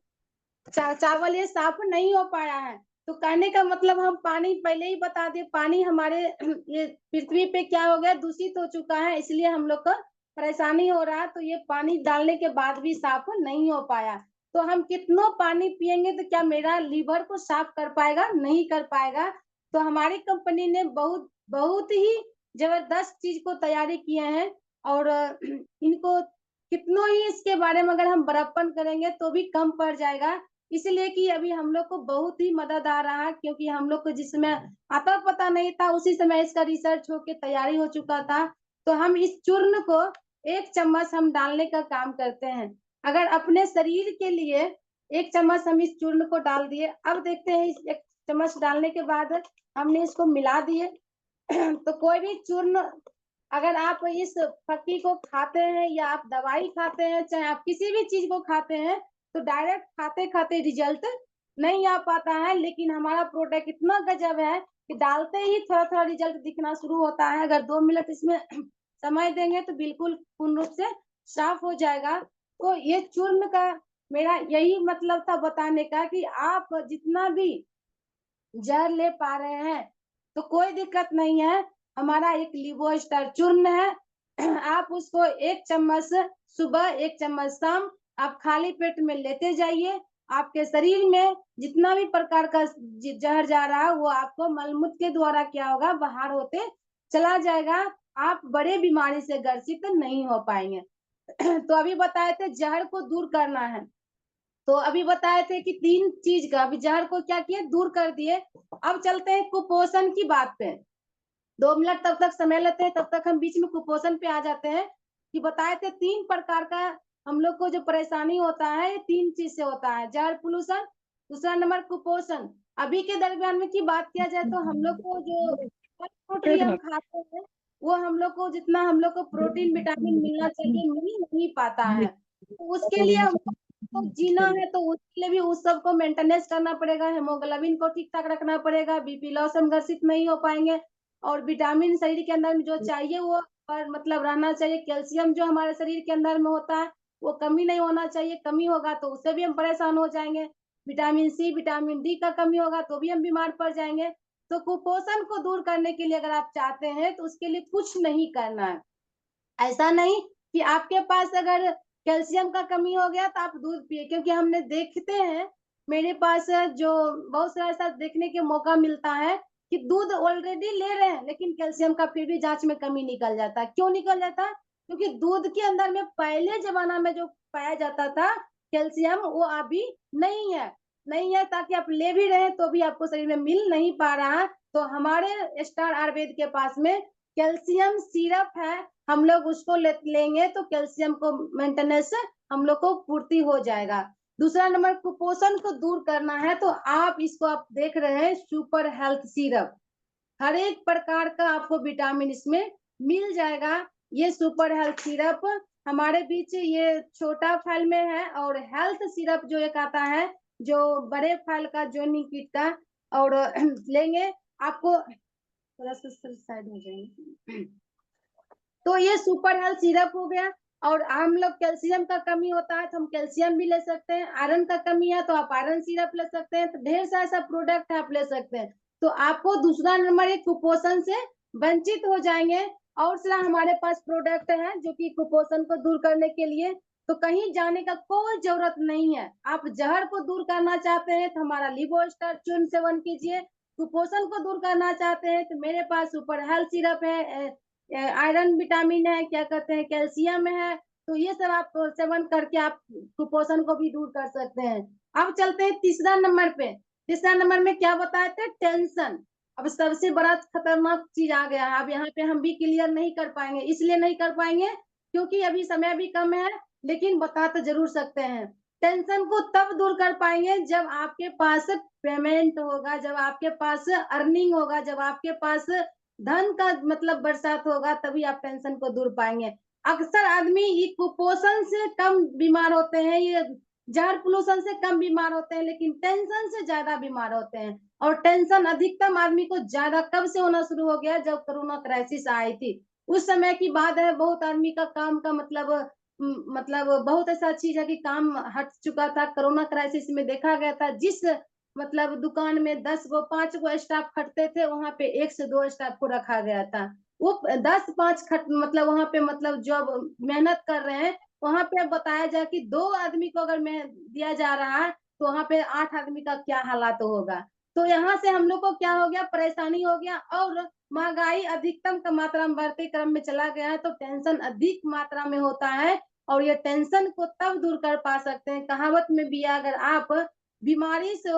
चावल ये साफ नहीं हो पाया है। तो कहने का मतलब हम पानी पहले ही बता दिए, पानी हमारे ये पृथ्वी पे क्या हो गया दूषित हो चुका है, इसलिए हम लोग को परेशानी हो रहा है। तो ये पानी डालने के बाद भी साफ नहीं हो पाया। तो हम कितनों पानी पिएंगे तो क्या मेरा लीवर को साफ कर पाएगा? नहीं कर पाएगा। तो हमारी कंपनी ने बहुत बहुत ही जबरदस्त चीज को तैयारी किए हैं और इनको कितनों ही इसके बारे में अगर हम बड़प्पन करेंगे तो भी कम पड़ जाएगा। इसलिए कि अभी हम लोग को बहुत ही मदद आ रहा है, क्योंकि हम लोग को जिस समय आता पता नहीं था उसी समय इसका रिसर्च होके तैयारी हो चुका था। तो हम इस चूर्ण को 1 चम्मच हम डालने का काम करते हैं। अगर अपने शरीर के लिए 1 चम्मच हम इस चूर्ण को डाल दिए। अब देखते हैं इस 1 चम्मच डालने के बाद हमने इसको मिला दिए। तो कोई भी चूर्ण अगर आप इस फक्की को खाते हैं या आप दवाई खाते हैं, चाहे आप किसी भी चीज को खाते हैं, तो डायरेक्ट खाते-खाते रिजल्ट नहीं आ पाता है। लेकिन हमारा प्रोडक्ट इतना गजब है कि डालते ही थोड़ा-थोड़ा रिजल्ट दिखना शुरू होता है। अगर 2 मिनट इसमें समय देंगे तो बिल्कुल पूर्ण रूप से साफ हो जाएगा। तो ये चूर्ण का मेरा यही मतलब था बताने का कि आप जितना भी जहर ले पा रहे हैं तो कोई दिक्कत नहीं है। हमारा एक लिवोस्टार चूर्ण है। आप उसको 1 चम्मच सुबह, 1 चम्मच शाम आप खाली पेट में लेते जाइए। आपके शरीर में जितना भी प्रकार का जहर जा रहा है वो आपको मलमूत्र के द्वारा क्या होगा बाहर होते चला जाएगा। आप बड़े बीमारी से ग्रसित नहीं हो पाएंगे। तो अभी बताए थे जहर को दूर करना है। तो अभी बताए थे कि 3 चीज का अभी जहर को क्या किए दूर कर दिए। अब चलते हैं कुपोषण की बात पे। 2 मिनट तब तक समय लेते हैं, तब तक हम बीच में कुपोषण पे आ जाते हैं कि बताए थे 3 प्रकार का हम लोग को जो परेशानी होता है, ये 3 चीज से होता है, जहर पोल्यूशन, दूसरा नंबर कुपोषण। अभी के दरमियान में की बात किया जाए तो हम लोग को जो फल फ्रूट भी हम खाते हैं, वो हम लोग को जितना हम लोग को प्रोटीन, विटामिन मिलना चाहिए, मिल नहीं पाता है। तो उसके लिए हमको जीना है तो उसके लिए भी उस सब को मेंटेनेंस करना पड़ेगा, हीमोग्लोबिन को ठीक-ठाक रखना पड़ेगा, बीपी लो से हम ग्रसित नहीं हो पाएँगे और विटामिन शरीर के अंदर में जो चाहिए वो पर मतलब रहना चाहिए। कैल्शियम जो हमारे शरीर के अंदर में होता है, वो कमी नहीं होना चाहिए, कमी होगा तो उससे भी हम परेशान हो जाएँगे। विटामिन सी, विटामिन डी का कमी होगा तो भी हम बीमार पड़ जाएँगे। तो कुपोषण को दूर करने के लिए अगर आप चाहते हैं तो उसके लिए कुछ नहीं करना है। ऐसा नहीं कि आपके पास अगर कैल्शियम का कमी हो गया तो आप दूध पिए, क्योंकि हमने देखते हैं मेरे पास जो बहुत सारा ऐसा देखने के मौका मिलता है कि दूध ऑलरेडी ले रहे हैं लेकिन कैल्शियम का फिर भी जांच में कमी निकल जाता है। क्यों निकल जाता है? क्योंकि दूध के अंदर में पहले जमाना में जो पाया जाता था कैल्शियम, वो अभी नहीं है, ताकि आप ले भी रहे तो भी आपको शरीर में मिल नहीं पा रहा। तो हमारे स्टार आयुर्वेद के पास में कैल्शियम सिरप है, हम लोग उसको लेंगे तो कैल्शियम को मेंटेनेंस हम लोग को पूर्ति हो जाएगा। दूसरा नंबर, कुपोषण को दूर करना है तो आप इसको आप देख रहे हैं सुपर हेल्थ सिरप, हर एक प्रकार का आपको विटामिन इसमें मिल जाएगा। ये सुपर हेल्थ सिरप हमारे बीच ये छोटा फाइल में है, और हेल्थ सिरप जो एक आता है जो बड़े फाइल का जोनी किट का, और लेंगे आपको थोड़ा सा साइड हो जाएंगे। तो ये सुपर हेल्थ सिरप हो गया। और हम लोग कैल्शियम का कमी होता है तो हम कैल्शियम भी ले सकते हैं, आयरन का कमी है तो आप आयरन सिरप ले सकते हैं। तो ढेर सारा ऐसा प्रोडक्ट आप ले सकते हैं। तो आपको दूसरा नंबर एक कुपोषण से वंचित हो जाएंगे। और सारा हमारे पास प्रोडक्ट है जो कि कुपोषण को दूर करने के लिए तो कहीं जाने का कोई जरूरत नहीं है। आप जहर को दूर करना चाहते हैं तो हमारा लिवोस्टार चूर्ण सेवन कीजिए। कुपोषण को दूर करना चाहते हैं तो मेरे पास सुपर हेल्थ सिरप है, आयरन विटामिन है, क्या कहते हैं कैल्शियम है। तो ये सब आप सेवन करके आप कुपोषण को भी दूर कर सकते हैं। अब चलते हैं तीसरा नंबर पे। तीसरा नंबर में क्या बताए थे? टेंशन। अब सबसे बड़ा खतरनाक चीज आ गया है। अब यहाँ पे हम भी क्लियर नहीं कर पाएंगे, इसलिए नहीं कर पाएंगे क्योंकि अभी समय भी कम है, लेकिन बता तो जरूर सकते हैं। टेंशन को तब दूर कर पाएंगे जब आपके पास पेमेंट होगा, जब आपके पास अर्निंग होगा, जब आपके पास धन का मतलब बरसात होगा, तभी आप टेंशन को दूर पाएंगे। अक्सर आदमी ये कुपोषण से कम बीमार होते हैं, ये जहर पोल्यूशन से कम बीमार होते हैं, लेकिन टेंशन से ज्यादा बीमार होते हैं। और टेंशन अधिकतम आदमी को ज्यादा कब से होना शुरू हो गया? जब कोरोना क्राइसिस आई थी, उस समय की बात है। बहुत आदमी का काम का मतलब बहुत ऐसा चीज है कि काम हट चुका था। कोरोना क्राइसिस में देखा गया था जिस मतलब दुकान में 10 गो 5 गो स्टाफ खटते थे, वहां पे 1 से 2 स्टाफ को रखा गया था। वो 10-5 मतलब वहां पे मतलब जब मेहनत कर रहे हैं, वहां पे बताया जाए कि 2 आदमी को अगर दिया जा रहा है तो वहां पे 8 आदमी का क्या हालात होगा। तो यहाँ से हम लोग को क्या हो गया? परेशानी हो गया, और महंगाई अधिकतम का मात्रा में बढ़ते क्रम में चला गया है। तो टेंशन अधिक मात्रा में होता है, और ये टेंशन को तब दूर कर पा सकते हैं। कहावत में भी है, अगर आप बीमारी से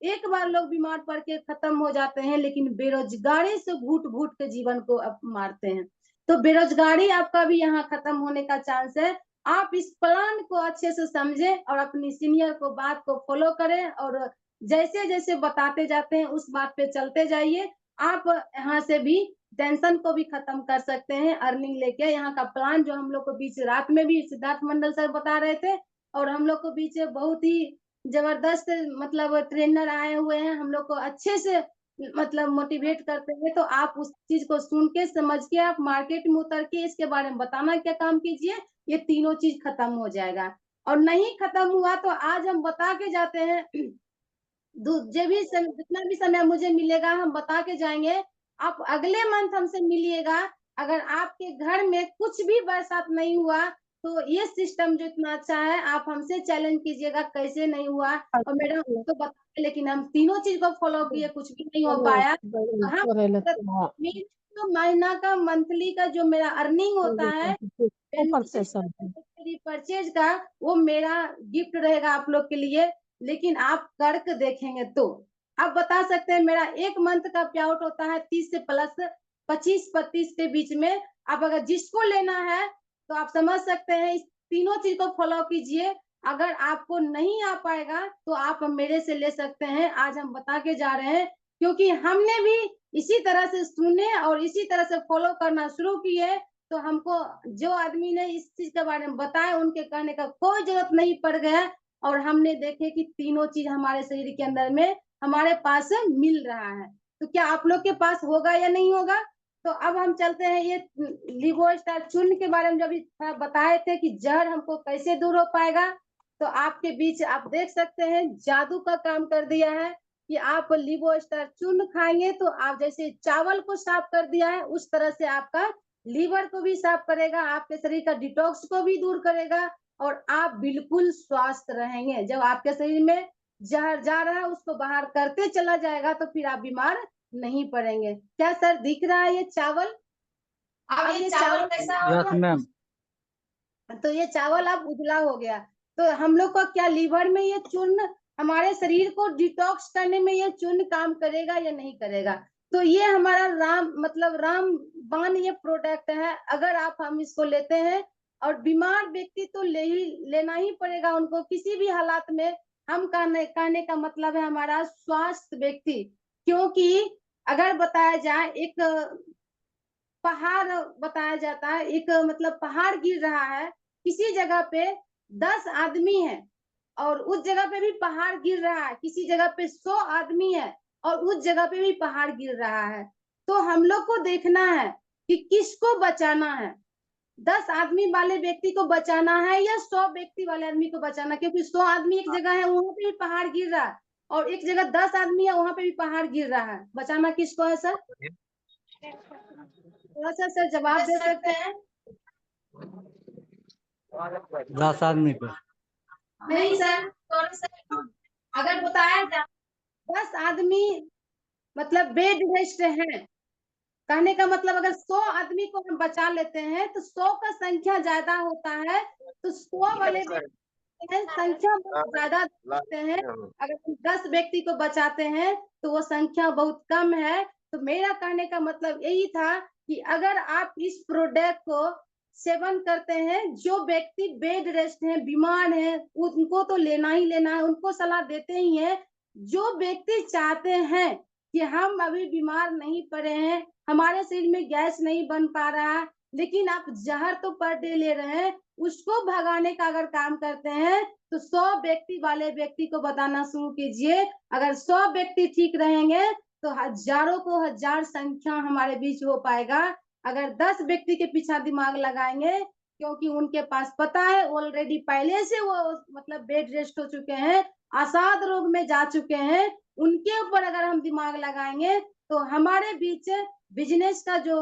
एक बार लोग बीमार पड़ के खत्म हो जाते हैं, लेकिन बेरोजगारी से घुट घुट के जीवन को मारते हैं। तो बेरोजगारी आपका भी यहाँ खत्म होने का चांस है। आप इस प्लान को अच्छे से समझें और अपनी सीनियर को बात को फॉलो करें, और जैसे जैसे बताते जाते हैं उस बात पे चलते जाइए। आप यहाँ से भी टेंशन को भी खत्म कर सकते हैं अर्निंग लेके। यहाँ का प्लान जो हम लोग को बीच रात में भी सिद्धार्थ मंडल सर बता रहे थे, और हम लोग को बीच बहुत ही जबरदस्त मतलब ट्रेनर आए हुए हैं, हम लोग को अच्छे से मतलब मोटिवेट करते हैं। तो आप उस चीज को सुन के समझ के आप मार्केट में उतर के इसके बारे में बताना क्या काम कीजिए, ये तीनों चीज खत्म हो जाएगा। और नहीं खत्म हुआ तो आज हम बता के जाते हैं, जितना भी समय मुझे मिलेगा हम बता के जाएंगे। आप अगले मंथ हमसे मिलिएगा। अगर आपके घर में कुछ भी बरसात नहीं हुआ तो ये सिस्टम जो इतना अच्छा है, आप हमसे चैलेंज कीजिएगा कैसे नहीं हुआ। और मैडम तो बताए, लेकिन हम तीनों चीज को फॉलो किए, कुछ भी नहीं हो पाया। तो महीना का मंथली का जो मेरा अर्निंग होता है परचेज का, वो मेरा गिफ्ट रहेगा आप लोग के लिए। लेकिन आप करके देखेंगे तो आप बता सकते हैं मेरा एक मंथ का पे आउट होता है 30 से प्लस 25-35 के बीच में। आप अगर जिसको लेना है तो आप समझ सकते हैं, इस तीनों चीज को फॉलो कीजिए। अगर आपको नहीं आ पाएगा तो आप मेरे से ले सकते हैं। आज हम बता के जा रहे हैं क्योंकि हमने भी इसी तरह से सुने और इसी तरह से फॉलो करना शुरू किए। तो हमको जो आदमी ने इस चीज के बारे में बताया उनके कहने का कोई जरूरत नहीं पड़ गया, और हमने देखे कि तीनों चीज हमारे शरीर के अंदर में हमारे पास मिल रहा है। तो क्या आप लोग के पास होगा या नहीं होगा? तो अब हम चलते हैं ये लिवोस्टार चूर्ण के बारे में जब बताए थे कि जहर हमको कैसे दूर हो पाएगा। तो आपके बीच आप देख सकते हैं जादू का काम कर दिया है कि आप लिवोस्टार चूर्ण खाएंगे तो आप जैसे चावल को साफ कर दिया है उस तरह से आपका लीवर को भी साफ करेगा, आपके शरीर का डिटॉक्स को भी दूर करेगा, और आप बिल्कुल स्वस्थ रहेंगे। जब आपके शरीर में जहर जा रहा है उसको बाहर करते चला जाएगा तो फिर आप बीमार नहीं पड़ेंगे। क्या सर दिख रहा है ये चावल? अब ये चावल कैसा हो यस गया? मैम। तो ये चावल अब उजला हो गया। तो हम लोग का क्या लीवर में ये चूर्ण, हमारे शरीर को डिटॉक्स करने में ये चूर्ण काम करेगा या नहीं करेगा? तो ये हमारा रामबाण ये प्रोडक्ट है। अगर आप हम इसको लेते हैं, और बीमार व्यक्ति तो लेना ही पड़ेगा उनको किसी भी हालात में। हम कहने का मतलब है हमारा स्वास्थ्य व्यक्ति, क्योंकि अगर बताया जाए एक पहाड़ बताया जाता है, एक मतलब पहाड़ गिर रहा है, किसी जगह पे 10 आदमी है और उस जगह पे भी पहाड़ गिर रहा है, किसी जगह पे 100 आदमी है और उस जगह पे भी पहाड़ गिर रहा है। तो हम लोग को देखना है कि किसको बचाना है, 10 आदमी वाले व्यक्ति को बचाना है या 100 व्यक्ति वाले आदमी को बचाना, क्योंकि 100 आदमी एक जगह है वहां पे भी पहाड़ गिर रहा है और एक जगह 10 आदमी है वहां पे भी पहाड़ गिर रहा है। बचाना किसको है सर? थोड़ा सा सर जवाब दे सकते हैं? 10 आदमी को। नहीं सर, थोड़ा सा अगर बताया जाए 10 आदमी मतलब बेड रेस्ट है, कहने का मतलब अगर 100 आदमी को हम बचा लेते हैं तो 100 का संख्या ज्यादा होता है, तो 100 वाले व्यक्ति हैं संख्या बहुत ज्यादा होते हैं। अगर हम 10 व्यक्ति को बचाते हैं तो वो संख्या बहुत कम है। तो मेरा कहने का मतलब यही था कि अगर आप इस प्रोडक्ट को सेवन करते हैं, जो व्यक्ति बेड रेस्ट है, बीमार है, उनको तो लेना ही लेना है, उनको सलाह देते ही है। जो व्यक्ति चाहते हैं कि हम अभी बीमार नहीं पड़े हैं, हमारे शरीर में गैस नहीं बन पा रहा है, लेकिन आप जहर तो पर डे ले रहे हैं, उसको भगाने का अगर काम करते हैं तो 100 व्यक्ति वाले व्यक्ति को बताना शुरू कीजिए। अगर 100 व्यक्ति ठीक रहेंगे तो हजारों को हजार संख्या हमारे बीच हो पाएगा। अगर 10 व्यक्ति के पीछे दिमाग लगाएंगे, क्योंकि उनके पास पता है ऑलरेडी पहले से वो मतलब बेड रेस्ट हो चुके हैं, असाध रोग में जा चुके हैं, उनके ऊपर अगर हम दिमाग लगाएंगे तो हमारे बीच बिजनेस का जो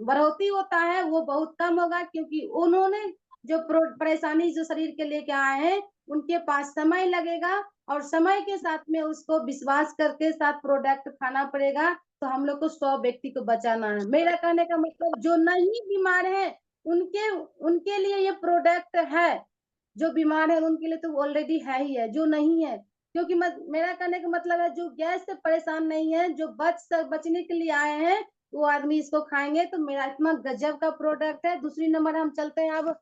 बढ़ोतरी होता है वो बहुत कम होगा, क्योंकि उन्होंने जो परेशानी जो शरीर के लेके आए हैं उनके पास समय लगेगा और समय के साथ में उसको विश्वास करके साथ प्रोडक्ट खाना पड़ेगा। तो हम लोग को 100 व्यक्ति को बचाना है। मेरा कहने का मतलब जो नहीं बीमार है उनके उनके लिए ये प्रोडक्ट है, जो बीमार है उनके लिए तो ऑलरेडी है ही है, जो नहीं है, क्योंकि मेरा कहने का मतलब है जो गैस से परेशान नहीं है, जो बचने के लिए आए हैं, वो आदमी इसको खाएंगे। तो मेरा इतना गजब का प्रोडक्ट है। दूसरी नंबर हम चलते हैं अब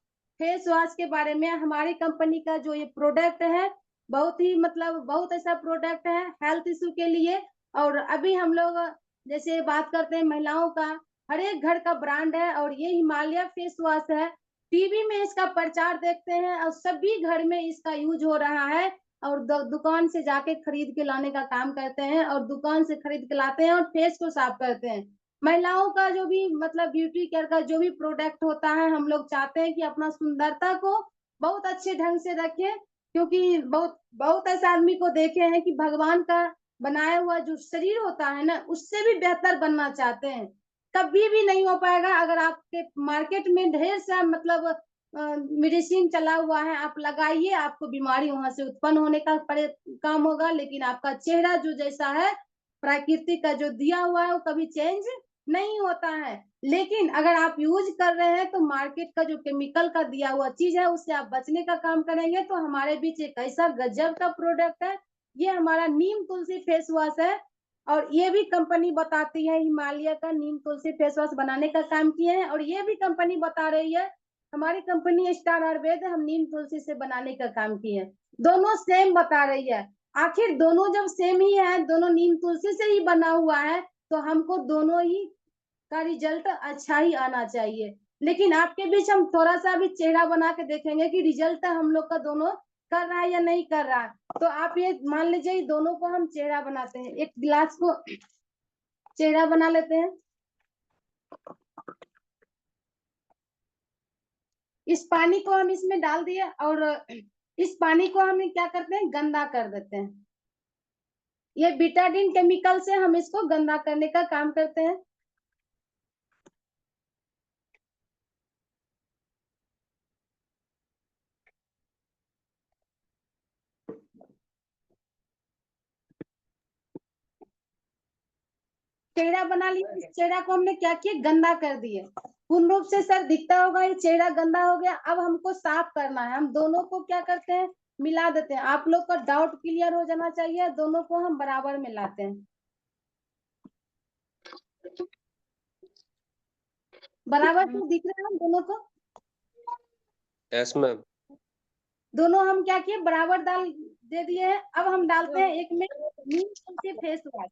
फेस वॉश के बारे में। हमारी कंपनी का जो ये प्रोडक्ट है बहुत ही मतलब बहुत ऐसा प्रोडक्ट है हेल्थ इशू के लिए। और अभी हम लोग जैसे बात करते हैं महिलाओं का, हर एक घर का ब्रांड है और ये हिमालय फेस वॉश है। टीवी में इसका प्रचार देखते हैं और सभी घर में इसका यूज हो रहा है और दुकान से जाके खरीद के लाने का काम करते हैं और दुकान से खरीद के लाते हैं और फेस को साफ करते हैं। महिलाओं का जो भी मतलब ब्यूटी केयर का जो भी प्रोडक्ट होता है, हम लोग चाहते हैं कि अपना सुंदरता को बहुत अच्छे ढंग से रखें, क्योंकि बहुत बहुत ऐसे आदमी को देखे हैं कि भगवान का बनाया हुआ जो शरीर होता है ना, उससे भी बेहतर बनना चाहते हैं। कभी भी नहीं हो पाएगा। अगर आपके मार्केट में ढेर सा मतलब मेडिसिन चला हुआ है, आप लगाइए, आपको बीमारी वहां से उत्पन्न होने का काम होगा, लेकिन आपका चेहरा जो जैसा है प्रकृति का जो दिया हुआ है वो कभी चेंज नहीं होता है। लेकिन अगर आप यूज कर रहे हैं तो मार्केट का जो केमिकल का दिया हुआ चीज है उससे आप बचने का काम करेंगे। तो हमारे बीच एक ऐसा गजब का प्रोडक्ट है, ये हमारा नीम तुलसी फेस वॉश है और ये भी कंपनी बताती है हिमालय का नीम तुलसी फेस वॉश बनाने का काम किए हैं। और ये भी कंपनी बता रही है हमारी कंपनी स्टार आयुर्वेद हम नीम तुलसी से बनाने का काम किए हैं। दोनों सेम बता रही है। आखिर दोनों जब सेम ही है, दोनों नीम तुलसी से ही बना हुआ है, तो हमको दोनों ही का रिजल्ट अच्छा ही आना चाहिए। लेकिन आपके बीच हम थोड़ा सा भी चेहरा बना के देखेंगे कि रिजल्ट हम लोग का दोनों कर रहा है या नहीं कर रहा है। तो आप ये मान लीजिए दोनों को हम चेहरा बनाते हैं, एक गिलास को चेहरा बना लेते हैं, इस पानी को हम इसमें डाल दिए और इस पानी को हम क्या करते हैं, गंदा कर देते हैं। ये बीटाडीन केमिकल से हम इसको गंदा करने का काम करते हैं। चेहरा बना लिया, इस चेहरा को हमने क्या किया, गंदा कर दिए। पूर्ण रूप से सर दिखता होगा ये चेहरा गंदा हो गया। अब हमको साफ करना है, हम दोनों को क्या करते हैं, मिला देते हैं। आप लोग का डाउट क्लियर हो जाना चाहिए, दोनों को हम बराबर मिलाते हैं। बराबर तो दिख रहा है हम दोनों को, यस मैम। दोनों हम क्या किए, बराबर डाल दे दिए हैं। अब हम डालते हैं एक में नीम तुलसी फेस वॉश।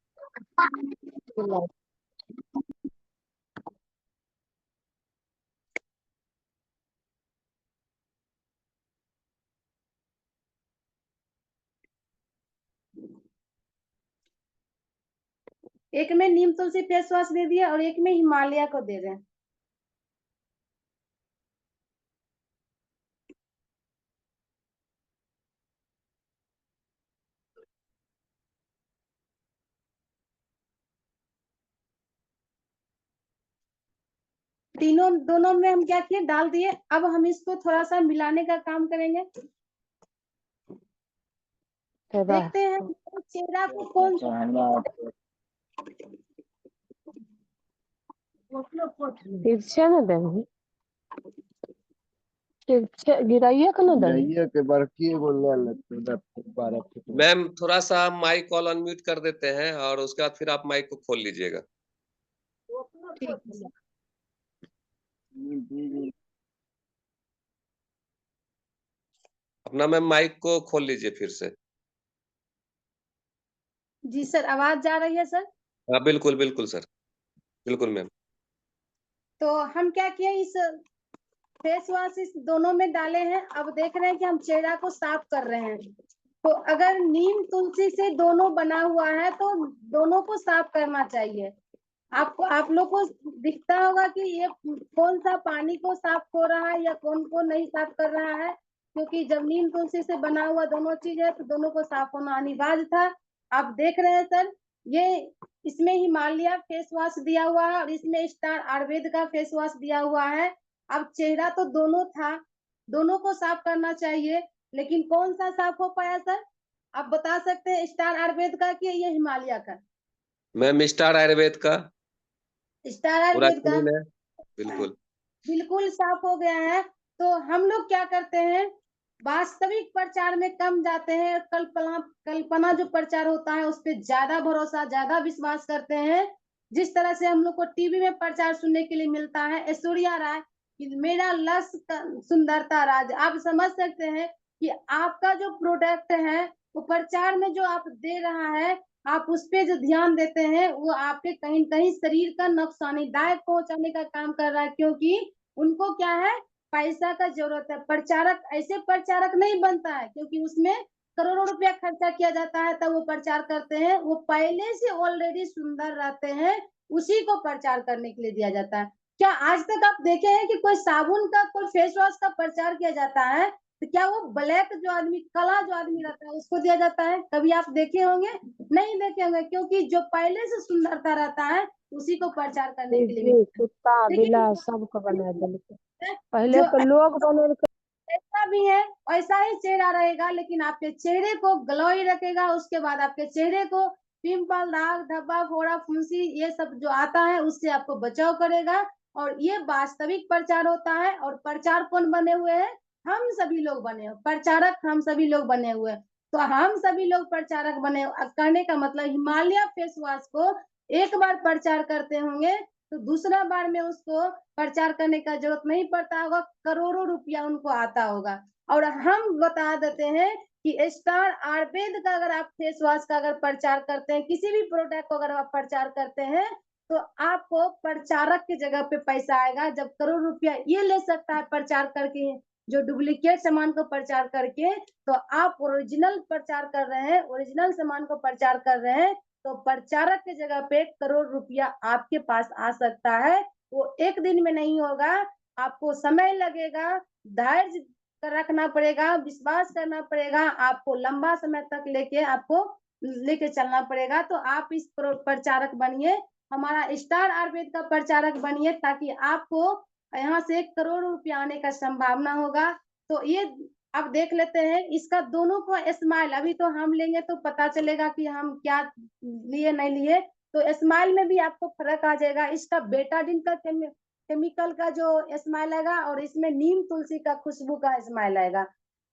एक में नीम तुलसी फेस वॉश दे दिया और एक में हिमालय को दे रहे हैं। दोनों में हम क्या किए, डाल दिए। अब हम इसको थोड़ा सा मिलाने का काम करेंगे। देखते हैं चेहरा को कौन तिरछे न देंगे, तिरछे गिराइए के न देंगे। मैम थोड़ा सा माइक कॉल अनम्यूट कर देते हैं और उसके बाद फिर आप माइक को खोल लीजिएगा। अपना मैम माइक को खोल लीजिए फिर से। जी सर, आवाज जा रही है सर? हाँ बिल्कुल बिल्कुल सर, बिल्कुल मैम। तो हम क्या किए, इस फेस वॉश इस दोनों में डाले हैं। अब देख रहे हैं कि हम चेहरा को साफ कर रहे हैं। तो अगर नीम तुलसी से दोनों बना हुआ है तो दोनों को साफ करना चाहिए। आपको, आप लोग को दिखता होगा कि ये कौन सा पानी को साफ हो रहा है या कौन को नहीं साफ कर रहा है, क्योंकि जब नीम तुलसी से बना हुआ दोनों चीज है तो दोनों को साफ होना अनिवार्य था। आप देख रहे हैं सर, ये इसमें हिमालय फेस वॉश दिया हुआ है और इसमें स्टार आयुर्वेद का फेस वॉश दिया हुआ है। अब चेहरा तो दोनों था, दोनों को साफ करना चाहिए, लेकिन कौन सा साफ हो पाया सर? आप बता सकते हैं, स्टार आयुर्वेद का कि ये हिमालय का? मैम स्टार आयुर्वेद का स्टार पूरा आयुर्वेद का क्लीन है, बिल्कुल। बिल्कुल साफ हो गया है। तो हम लोग क्या करते हैं, वास्तविक प्रचार में कम जाते हैं, कल्पना जो प्रचार होता है उस पर ज्यादा भरोसा, ज्यादा विश्वास करते हैं। जिस तरह से हम लोग को टीवी में प्रचार सुनने के लिए मिलता है, ऐश्वर्या राय कि मेरा लक्ष्य सुंदरता राज, आप समझ सकते हैं कि आपका जो प्रोडक्ट है वो प्रचार में जो आप दे रहा है, आप उस पे जो ध्यान देते हैं वो आपके कहीं कहीं शरीर का नुकसानदायक पहुंचाने का काम कर रहा है। क्योंकि उनको क्या है, पैसा का जरूरत है। प्रचारक ऐसे प्रचारक नहीं बनता है, क्योंकि उसमें करोड़ों रुपया खर्चा किया जाता है तब वो प्रचार करते हैं। वो पहले से ऑलरेडी सुंदर रहते हैं, उसी को प्रचार करने के लिए दिया जाता है। क्या आज तक आप देखे हैं कि कोई साबुन का, कोई फेस वॉश का प्रचार किया जाता है तो क्या वो ब्लैक जो आदमी, काला जो आदमी रहता है उसको दिया जाता है? कभी आप देखे होंगे? नहीं देखे होंगे, क्योंकि जो पहले से सुंदरता रहता है उसी को प्रचार करने के लिए। कुत्ता बिल्ला लेकिन सबको बना देलके, पहले जो तो लोग बने ऐसा भी है वैसा ही चेहरा रहेगा, लेकिन आपके चेहरे को ग्लोई रखेगा। उसके बाद आपके चेहरे को पिंपल, दाग, धब्बा, फोड़ा, फुंसी ये सब जो आता है उससे आपको बचाव करेगा। और ये वास्तविक प्रचार होता है। और प्रचार कौन बने हुए हैं? हम सभी लोग बने हुए प्रचारक, हम सभी लोग बने हुए। तो हम सभी लोग प्रचारक बने, कहने का मतलब हिमालय फेस वॉश को एक बार प्रचार करते होंगे तो दूसरा बार में उसको प्रचार करने का जरूरत नहीं पड़ता होगा, करोड़ों रुपया उनको आता होगा। और हम बता देते हैं कि स्टार आयुर्वेद का अगर आप फेस वॉश का अगर प्रचार करते हैं, किसी भी प्रोडक्ट को अगर आप प्रचार करते हैं तो आपको प्रचारक की जगह पे पैसा आएगा। जब करोड़ रुपया ये ले सकता है प्रचार करके, जो डुप्लीकेट सामान को प्रचार करके, तो आप ओरिजिनल प्रचार कर रहे हैं, ओरिजिनल सामान को प्रचार कर रहे हैं, तो प्रचारक की जगह पे करोड़ रुपया आपके पास आ सकता है। वो एक दिन में नहीं होगा, आपको समय लगेगा, धैर्य रखना पड़ेगा, विश्वास करना पड़ेगा, आपको लंबा समय तक लेके चलना पड़ेगा। तो आप इस प्रचारक बनिए, हमारा स्टार आयुर्वेद का प्रचारक बनिए, ताकि आपको यहाँ से करोड़ रुपया आने का संभावना होगा। तो ये अब देख लेते हैं इसका दोनों को स्माइल, अभी तो हम लेंगे तो पता चलेगा कि हम क्या लिए नहीं लिए। तो स्माइल में भी आपको फर्क आ जाएगा। इसका बेटाडीन का केमिकल का जो स्माइल आएगा और इसमें नीम तुलसी का खुशबू का स्माइल आएगा।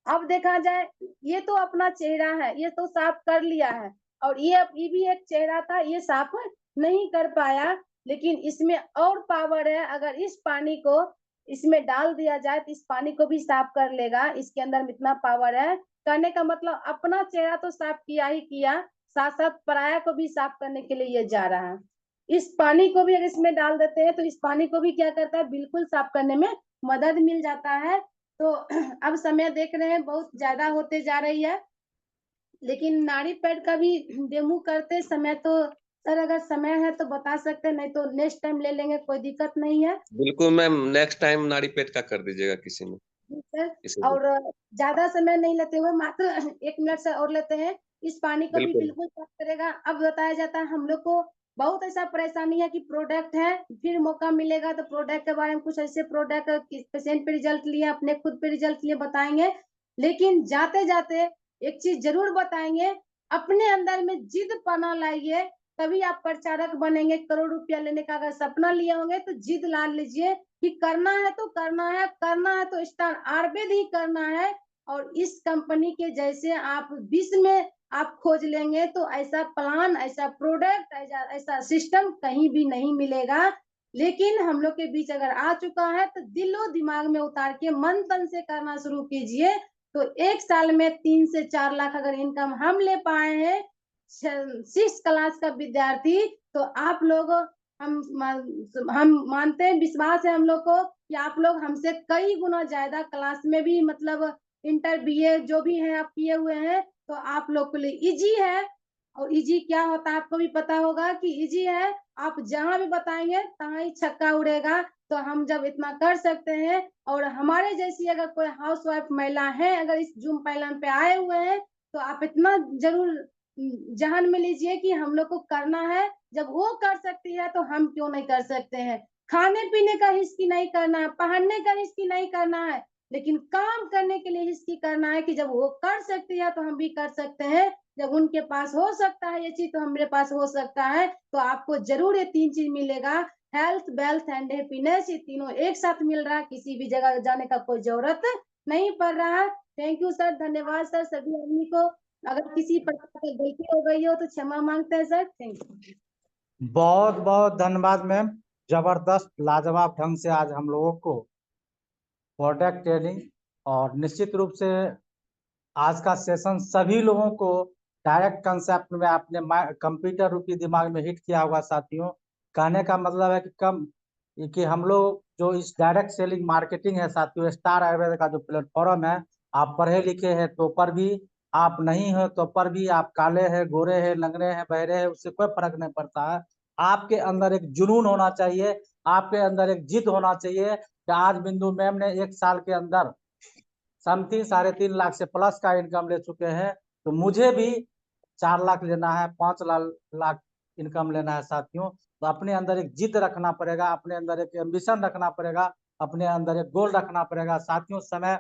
अब देखा जाए, ये तो अपना चेहरा है, ये तो साफ कर लिया है, और ये भी एक चेहरा था, ये साफ नहीं कर पाया, लेकिन इसमें और पावर है। अगर इस पानी को इसमें डाल दिया जाए तो इस पानी को भी साफ कर लेगा। इसके अंदर इतना पावर है। करने का मतलब अपना चेहरा तो साफ किया ही किया, साथ साथ पराया को भी साफ करने के लिए ये जा रहा है। इस पानी को भी अगर इसमें डाल देते हैं तो इस पानी को भी क्या करता है, बिल्कुल साफ करने में मदद मिल जाता है। तो अब समय देख रहे हैं बहुत ज्यादा होते जा रही है, लेकिन नाड़ी पैड का भी डेमो करते समय तो सर अगर समय है तो बता सकते हैं, नहीं तो नेक्स्ट टाइम ले लेंगे, कोई दिक्कत नहीं है। बिल्कुल मैम, नेक्स्ट टाइम नाड़ी पेट का कर दीजिएगा किसी में, जी सर। किसी में। और ज्यादा समय नहीं लेते हुए मात्र 1 मिनट से और लेते हैं। इस पानी को भी बिल्कुल बिल्कुल साफ करेगा। अब बताया जाता है हम लोग को बहुत ऐसा परेशानी है कि प्रोडक्ट है, फिर मौका मिलेगा तो प्रोडक्ट के बारे में कुछ ऐसे प्रोडक्ट पेशेंट पे रिजल्ट लिए, अपने खुद पे रिजल्ट लिए बताएंगे, लेकिन जाते जाते एक चीज जरूर बताएंगे, अपने अंदर में जिद पना लाइए, तभी आप प्रचारक बनेंगे। करोड़ रुपया लेने का अगर सपना लिए होंगे तो जिद ला लीजिए कि करना है तो करना है, करना है तो स्टार आयुर्वेद ही करना है। और इस कंपनी के जैसे आप विश्व में आप खोज लेंगे तो ऐसा प्लान, ऐसा प्रोडक्ट, ऐसा सिस्टम कहीं भी नहीं मिलेगा। लेकिन हम लोग के बीच अगर आ चुका है तो दिलो दिमाग में उतार के मन तन से करना शुरू कीजिए। तो 1 साल में 3 से 4 लाख अगर इनकम हम ले पाए हैं 6 क्लास का विद्यार्थी, तो आप लोग हम हम मानते हैं, विश्वास है हम लोग को कि आप लोग हमसे कई गुना ज्यादा क्लास में भी मतलब इंटर बीए जो भी है आप किए हुए हैं, तो आप लोग के लिए इजी है। और इजी क्या होता है आपको भी पता होगा कि इजी है, आप जहां भी बताएंगे तहां ही छक्का उड़ेगा। तो हम जब इतना कर सकते हैं, और हमारे जैसी अगर कोई हाउसवाइफ महिला है अगर इस जूम पैनल पे आए हुए हैं, तो आप इतना जरूर जहन में लीजिए कि हम लोग को करना है। जब वो कर सकती है तो हम क्यों नहीं कर सकते हैं। खाने पीने का हिस्की नहीं करना है, पहनने का हिस्की नहीं करना है, लेकिन काम करने के लिए हिस्की करना है कि जब वो कर सकती है तो हम भी कर सकते हैं। जब उनके पास हो सकता है ये चीज तो हमारे पास हो सकता है। तो आपको जरूर ये 3 चीज मिलेगा, हेल्थ, वेल्थ एंड हैप्पीनेस। ये तीनों एक साथ मिल रहा है, किसी भी जगह जाने का कोई जरूरत नहीं पड़ रहा है। थैंक यू सर, धन्यवाद सर सभी आदमी को। अगर किसी प्रकार की गलती हो गई हो तो क्षमा मांगते हैं सर। Thank you. बहुत बहुत धन्यवाद मैम। जबरदस्त लाजवाब ढंग से आज हम लोगों को प्रोडक्ट ट्रेनिंग, और निश्चित रूप से आज का सेशन सभी लोगों को डायरेक्ट कंसेप्ट में आपने कंप्यूटर रूपी दिमाग में हिट किया होगा साथियों। कहने का मतलब है कि हम लोग जो इस डायरेक्ट सेलिंग मार्केटिंग है साथियों, स्टार आयुर्वेद का जो प्लेटफॉर्म है, आप पढ़े लिखे हैं तो पर भी, आप नहीं हो तो पर भी, आप काले हैं, गोरे हैं, लंगड़े हैं, बहरे हैं, उससे कोई फर्क नहीं पड़ता है। आपके अंदर एक जुनून होना चाहिए, आपके अंदर एक जिद होना चाहिए कि आज बिंदु मैम ने 1 साल के अंदर समथिंग 3.5 लाख से प्लस का इनकम ले चुके हैं, तो मुझे भी 4 लाख लेना है, 5 लाख इनकम लेना है साथियों। तो अपने अंदर एक जिद रखना पड़ेगा, अपने अंदर एक एम्बिशन रखना पड़ेगा, अपने अंदर एक गोल रखना पड़ेगा साथियों। समय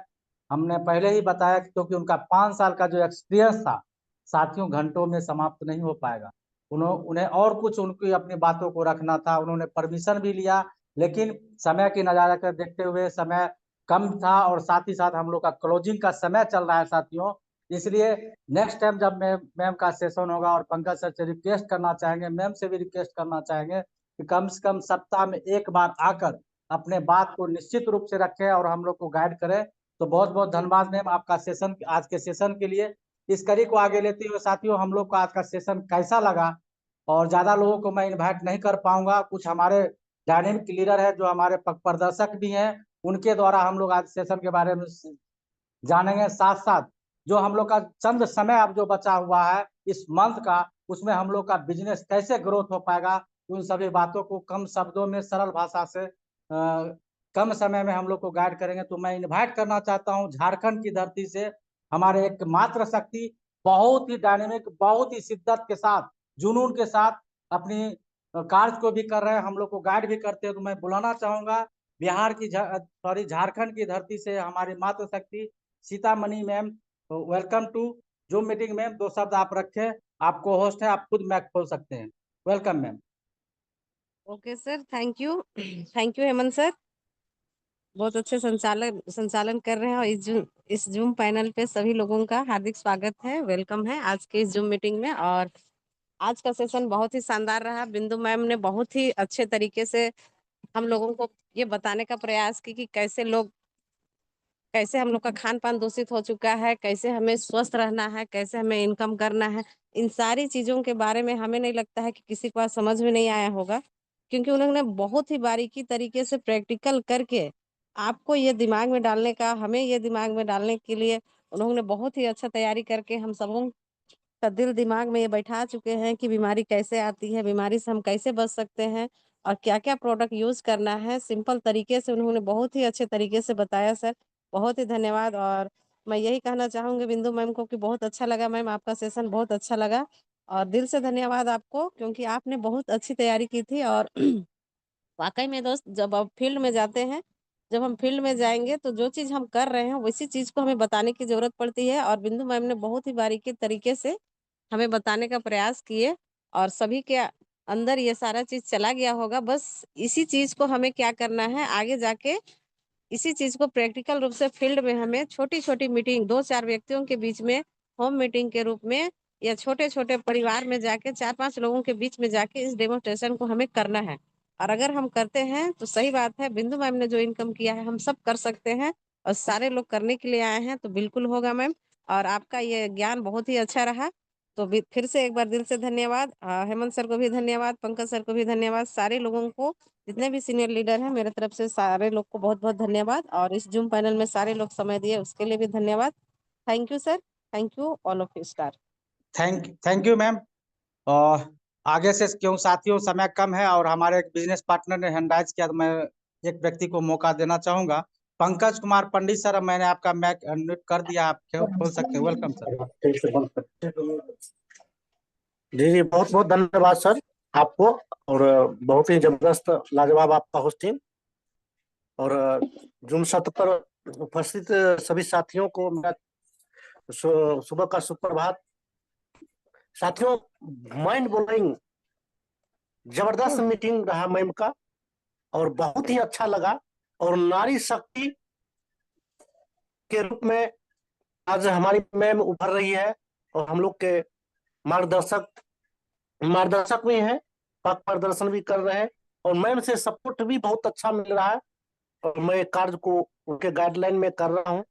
हमने पहले ही बताया क्योंकि उनका 5 साल का जो एक्सपीरियंस था साथियों, घंटों में समाप्त नहीं हो पाएगा। उन्हें और कुछ उनकी अपनी बातों को रखना था, उन्होंने परमिशन भी लिया, लेकिन समय की नजारा कर देखते हुए समय कम था, और साथ ही साथ हम लोग का क्लोजिंग का समय चल रहा है साथियों। इसलिए नेक्स्ट टाइम जब मैम का सेशन होगा, और पंकज सर से रिक्वेस्ट करना चाहेंगे, मैम से भी रिक्वेस्ट करना चाहेंगे कि कम से कम सप्ताह में एक बार आकर अपने बात को निश्चित रूप से रखें और हम लोग को गाइड करें। तो बहुत बहुत धन्यवाद मैम आपका सेशन, आज के सेशन के लिए। इस कड़ी को आगे लेते हुए साथियों, हम लोग का आज का सेशन कैसा लगा, और ज्यादा लोगों को मैं इन्वाइट नहीं कर पाऊंगा, कुछ हमारे डायनेमिक लीडर है जो हमारे प्रदर्शक भी हैं, उनके द्वारा हम लोग आज सेशन के बारे में जानेंगे। साथ साथ जो हम लोग का चंद समय अब जो बचा हुआ है इस मंथ का, उसमें हम लोग का बिजनेस कैसे ग्रोथ हो पाएगा, उन सभी बातों को कम शब्दों में सरल भाषा से कम समय में हम लोग को गाइड करेंगे। तो मैं इन्वाइट करना चाहता हूँ झारखंड की धरती से हमारे एक मात्र शक्ति, बहुत ही डायनेमिक, बहुत ही शिद्दत के साथ, जुनून के साथ अपनी कार्य को भी कर रहे हैं, हम लोग को गाइड भी करते हैं। तो मैं बुलाना चाहूंगा बिहार की झारखंड की धरती से हमारी मातृ शक्ति सीतामणि मैम। तो welcome to Zoom meeting ma'am. 2 शब्द आप रखें, आपको होस्ट है, आप खुद मैक खोल सकते हैं। Welcome ma'am. Okay sir, thank you Hemant sir, बहुत अच्छे संचालन कर रहे हैं। और इस जूम पैनल पे सभी लोगों का हार्दिक स्वागत है, वेलकम है आज के इस जूम मीटिंग में। और आज का सेशन बहुत ही शानदार रहा। बिंदु मैम ने बहुत ही अच्छे तरीके से हम लोगों को ये बताने का प्रयास की कि कैसे हम लोग का खान पान दूषित हो चुका है, कैसे हमें स्वस्थ रहना है, कैसे हमें इनकम करना है। इन सारी चीजों के बारे में हमें नहीं लगता है कि किसी को आज समझ में नहीं आया होगा, क्योंकि उन्होंने बहुत ही बारीकी तरीके से प्रैक्टिकल करके आपको ये दिमाग में डालने का, हमें ये दिमाग में डालने के लिए उन्होंने बहुत ही अच्छा तैयारी करके हम सबों का दिल दिमाग में ये बैठा चुके हैं कि बीमारी कैसे आती है, बीमारी से हम कैसे बच सकते हैं और क्या क्या प्रोडक्ट यूज करना है। सिंपल तरीके से उन्होंने बहुत ही अच्छे तरीके से बताया सर, बहुत ही धन्यवाद। और मैं यही कहना चाहूंगी बिंदु मैम को कि बहुत अच्छा लगा मैम, आपका सेशन बहुत अच्छा लगा और दिल से धन्यवाद आपको, क्योंकि आपने बहुत अच्छी तैयारी की थी। और वाकई में दोस्त, जब आप फील्ड में जाते हैं, जब हम फील्ड में जाएंगे तो जो चीज़ हम कर रहे हैं वैसी चीज़ को हमें बताने की जरूरत पड़ती है। और बिंदु मैम ने बहुत ही बारीकी तरीके से हमें बताने का प्रयास किए और सभी के अंदर ये सारा चीज़ चला गया होगा। बस इसी चीज़ को हमें क्या करना है, आगे जाके इसी चीज को प्रैक्टिकल रूप से फील्ड में हमें छोटी छोटी मीटिंग 2-4 व्यक्तियों के बीच में होम मीटिंग के रूप में या छोटे छोटे परिवार में जाके 4-5 लोगों के बीच में जाके इस डेमोस्ट्रेशन को हमें करना है। और अगर हम करते हैं तो सही बात है, बिंदु मैम ने जो इनकम किया है हम सब कर सकते हैं और सारे लोग करने के लिए आए हैं तो बिल्कुल होगा मैम। और आपका ये ज्ञान बहुत ही अच्छा रहा, तो फिर से एक बार दिल से धन्यवाद। हेमंत सर को भी धन्यवाद, पंकज सर को भी धन्यवाद, सारे लोगों को, जितने भी सीनियर लीडर हैं मेरे तरफ से सारे लोग को बहुत बहुत धन्यवाद। और इस जूम पैनल में सारे लोग समय दिए उसके लिए भी धन्यवाद। Thank you sir, thank you all of you star. Thank you ma'am. और आगे से क्यों साथियों समय कम है और हमारे एक बिजनेस पार्टनर ने हैंड राइज किया, तो मैं एक व्यक्ति को मौका देना चाहूंगा। पंकज कुमार पंडित सर, मैंने आपका माइक अनम्यूट कर दिया, आप खोल सकते हैं। Welcome sir. जी जी, बहुत बहुत धन्यवाद सर आपको। और बहुत ही जबरदस्त लाजवाब आपका होस्टिंग। और जूम सत्र पर उपस्थित सभी साथियों को मेरा सुबह का सुप्रभात। साथियों, माइंड ब्लोइंग जबरदस्त मीटिंग रहा मैम का और बहुत ही अच्छा लगा। और नारी शक्ति के रूप में आज हमारी मैम उभर रही है और हम लोग के मार्गदर्शक भी हैं, पथ प्रदर्शन भी कर रहे हैं और मैम से सपोर्ट भी बहुत अच्छा मिल रहा है और मैं कार्य को उनके गाइडलाइन में कर रहा हूँ।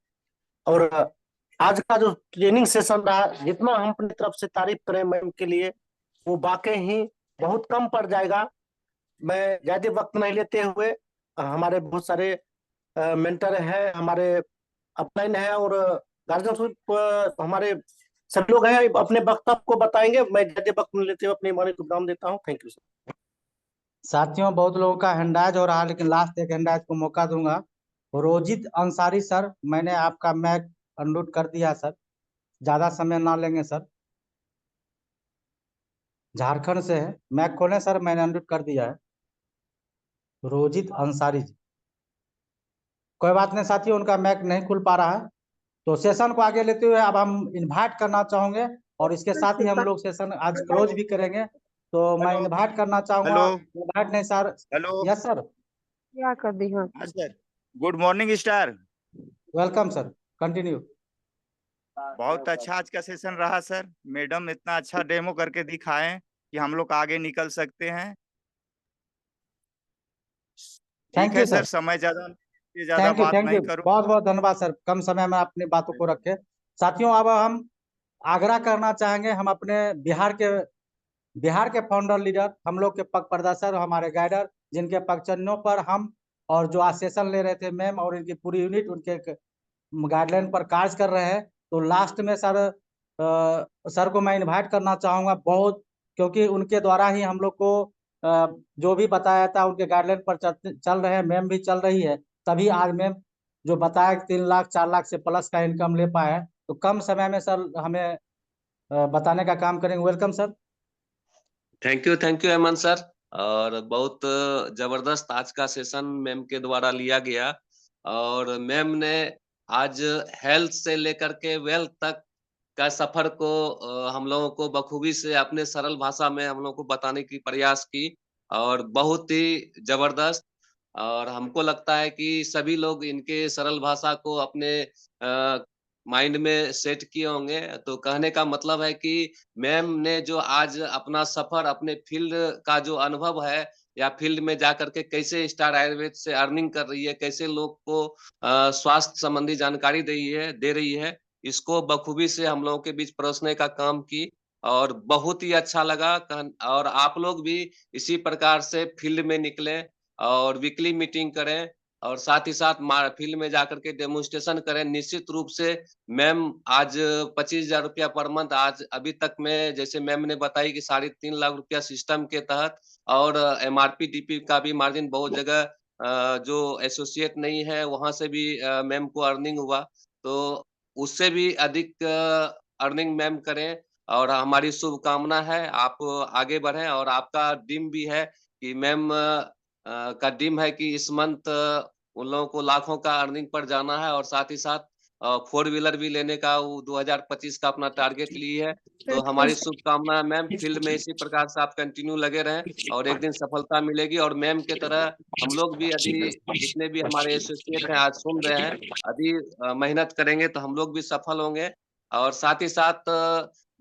और आज का जो ट्रेनिंग सेशन रहा, जितना हम अपनी तरफ से तारीफ करें मैम के लिए वो वाकई ही बहुत कम पड़ जाएगा। मैं ज्यादा वक्त नहीं लेते हुए, हमारे बहुत सारे मेंटर हैं, हमारे अपलाइन है और गार्जियन हमारे सब लोग हैं, अपने वक्तव्य को बताएंगे। मैं ज्यादा वक्त नहीं लेते हुए अपनी वाणी को नाम देता हूँ। Thank you sir. साथियों, बहुत लोगों का हैंडराइज हो रहा है, लेकिन लास्ट एक हैंडराइज को मौका दूंगा। रोजित अंसारी सर, मैंने आपका मैक अनम्यूट कर दिया सर, ज्यादा समय ना लेंगे सर। झारखंड से है, मैक खोलें सर, मैंने अनम्यूट कर दिया है। रोजित अंसारी जी, कोई बात नहीं साथियों, उनका मैक नहीं खुल पा रहा है। तो सेशन को आगे लेते हुए अब हम इनवाइट करना चाहेंगे और इसके साथ ही हम लोग सेशन आज क्लोज भी करेंगे। तो मैं इनवाइट करना चाहूंगा। इनवाइट नहीं सर। हेलो। Yes sir. क्या कर दी हो? हाँ sir, good morning star. Welcome sir, continue. बहुत अच्छा आज का सेशन रहा सर। मैडम इतना अच्छा डेमो करके दिखाएं कि हम लोग आगे निकल सकते हैं। थैंक ठीक है यू सर, सर। समय ज्यादा थैंक यू, बात थैंक नहीं यू, करूँ। बहुत बहुत धन्यवाद सर, कम समय में अपनी बातों को रखे। साथियों, अब हम आग्रह करना चाहेंगे, हम अपने बिहार के फाउंडर लीडर, हम लोग के पथ प्रदर्शक, हमारे गाइडर, जिनके पगचरणों पर हम और जो आज सेशन ले रहे थे मैम और इनकी पूरी यूनिट उनके गाइडलाइन पर कार्य कर रहे हैं। तो लास्ट में सर को मैं इनवाइट करना चाहूंगा बहुत, क्योंकि उनके द्वारा ही हम लोग को जो भी बताया था उनके गाइडलाइन पर चल रहे हैं, मैम भी चल रही है। तभी आज मैम जो बताया 3 लाख 4 लाख से प्लस का इनकम ले पाए हैं। तो कम समय में सर हमें बताने का काम करेंगे। Welcome sir. Thank you Hemant sir. और बहुत जबरदस्त आज का सेशन मैम के द्वारा लिया गया और मैम ने आज हेल्थ से लेकर के वेल्थ तक का सफर को हम लोगों को बखूबी से अपने सरल भाषा में हम लोगों को बताने की प्रयास की और बहुत ही जबरदस्त। और हमको लगता है कि सभी लोग इनके सरल भाषा को अपने माइंड में सेट किए होंगे। तो कहने का मतलब है कि मैम ने जो आज अपना सफर अपने फील्ड का जो अनुभव है या फील्ड में जाकर के कैसे स्टार आयुर्वेद से अर्निंग कर रही है, कैसे लोग को स्वास्थ्य संबंधी जानकारी दे रही है, इसको बखूबी से हम लोगों के बीच परोसने का काम की और बहुत ही अच्छा लगा। और आप लोग भी इसी प्रकार से फील्ड में निकलें और वीकली मीटिंग करें और साथ ही साथ फील्ड में जाकर के डेमोन्स्ट्रेशन करें। निश्चित रूप से मैम आज 25,000 रुपया पर मंथ आज अभी तक में जैसे मैम ने बताई कि 3.5 लाख रुपया सिस्टम के तहत और एमआरपी डीपी का भी मार्जिन बहुत जगह जो एसोसिएट नहीं है वहाँ से भी मैम को अर्निंग हुआ। तो उससे भी अधिक अर्निंग मैम करें और हमारी शुभकामना है आप आगे बढ़ें और आपका ड्रीम भी है कि मैम का ड्रीम है कि इस मंथ उन लोगों को लाखों का अर्निंग पर जाना है और साथ ही साथ 4 व्हीलर भी लेने का वो 2025 का अपना टारगेट ली है। तो हमारी शुभकामना है मैम, फील्ड में इसी प्रकार से आप कंटिन्यू लगे रहें और एक दिन सफलता मिलेगी और मैम की तरह हम लोग भी यदि जितने भी हमारे एसोसिएट हैं आज सुन रहे हैं, यदि मेहनत करेंगे तो हम लोग भी सफल होंगे। और साथ ही साथ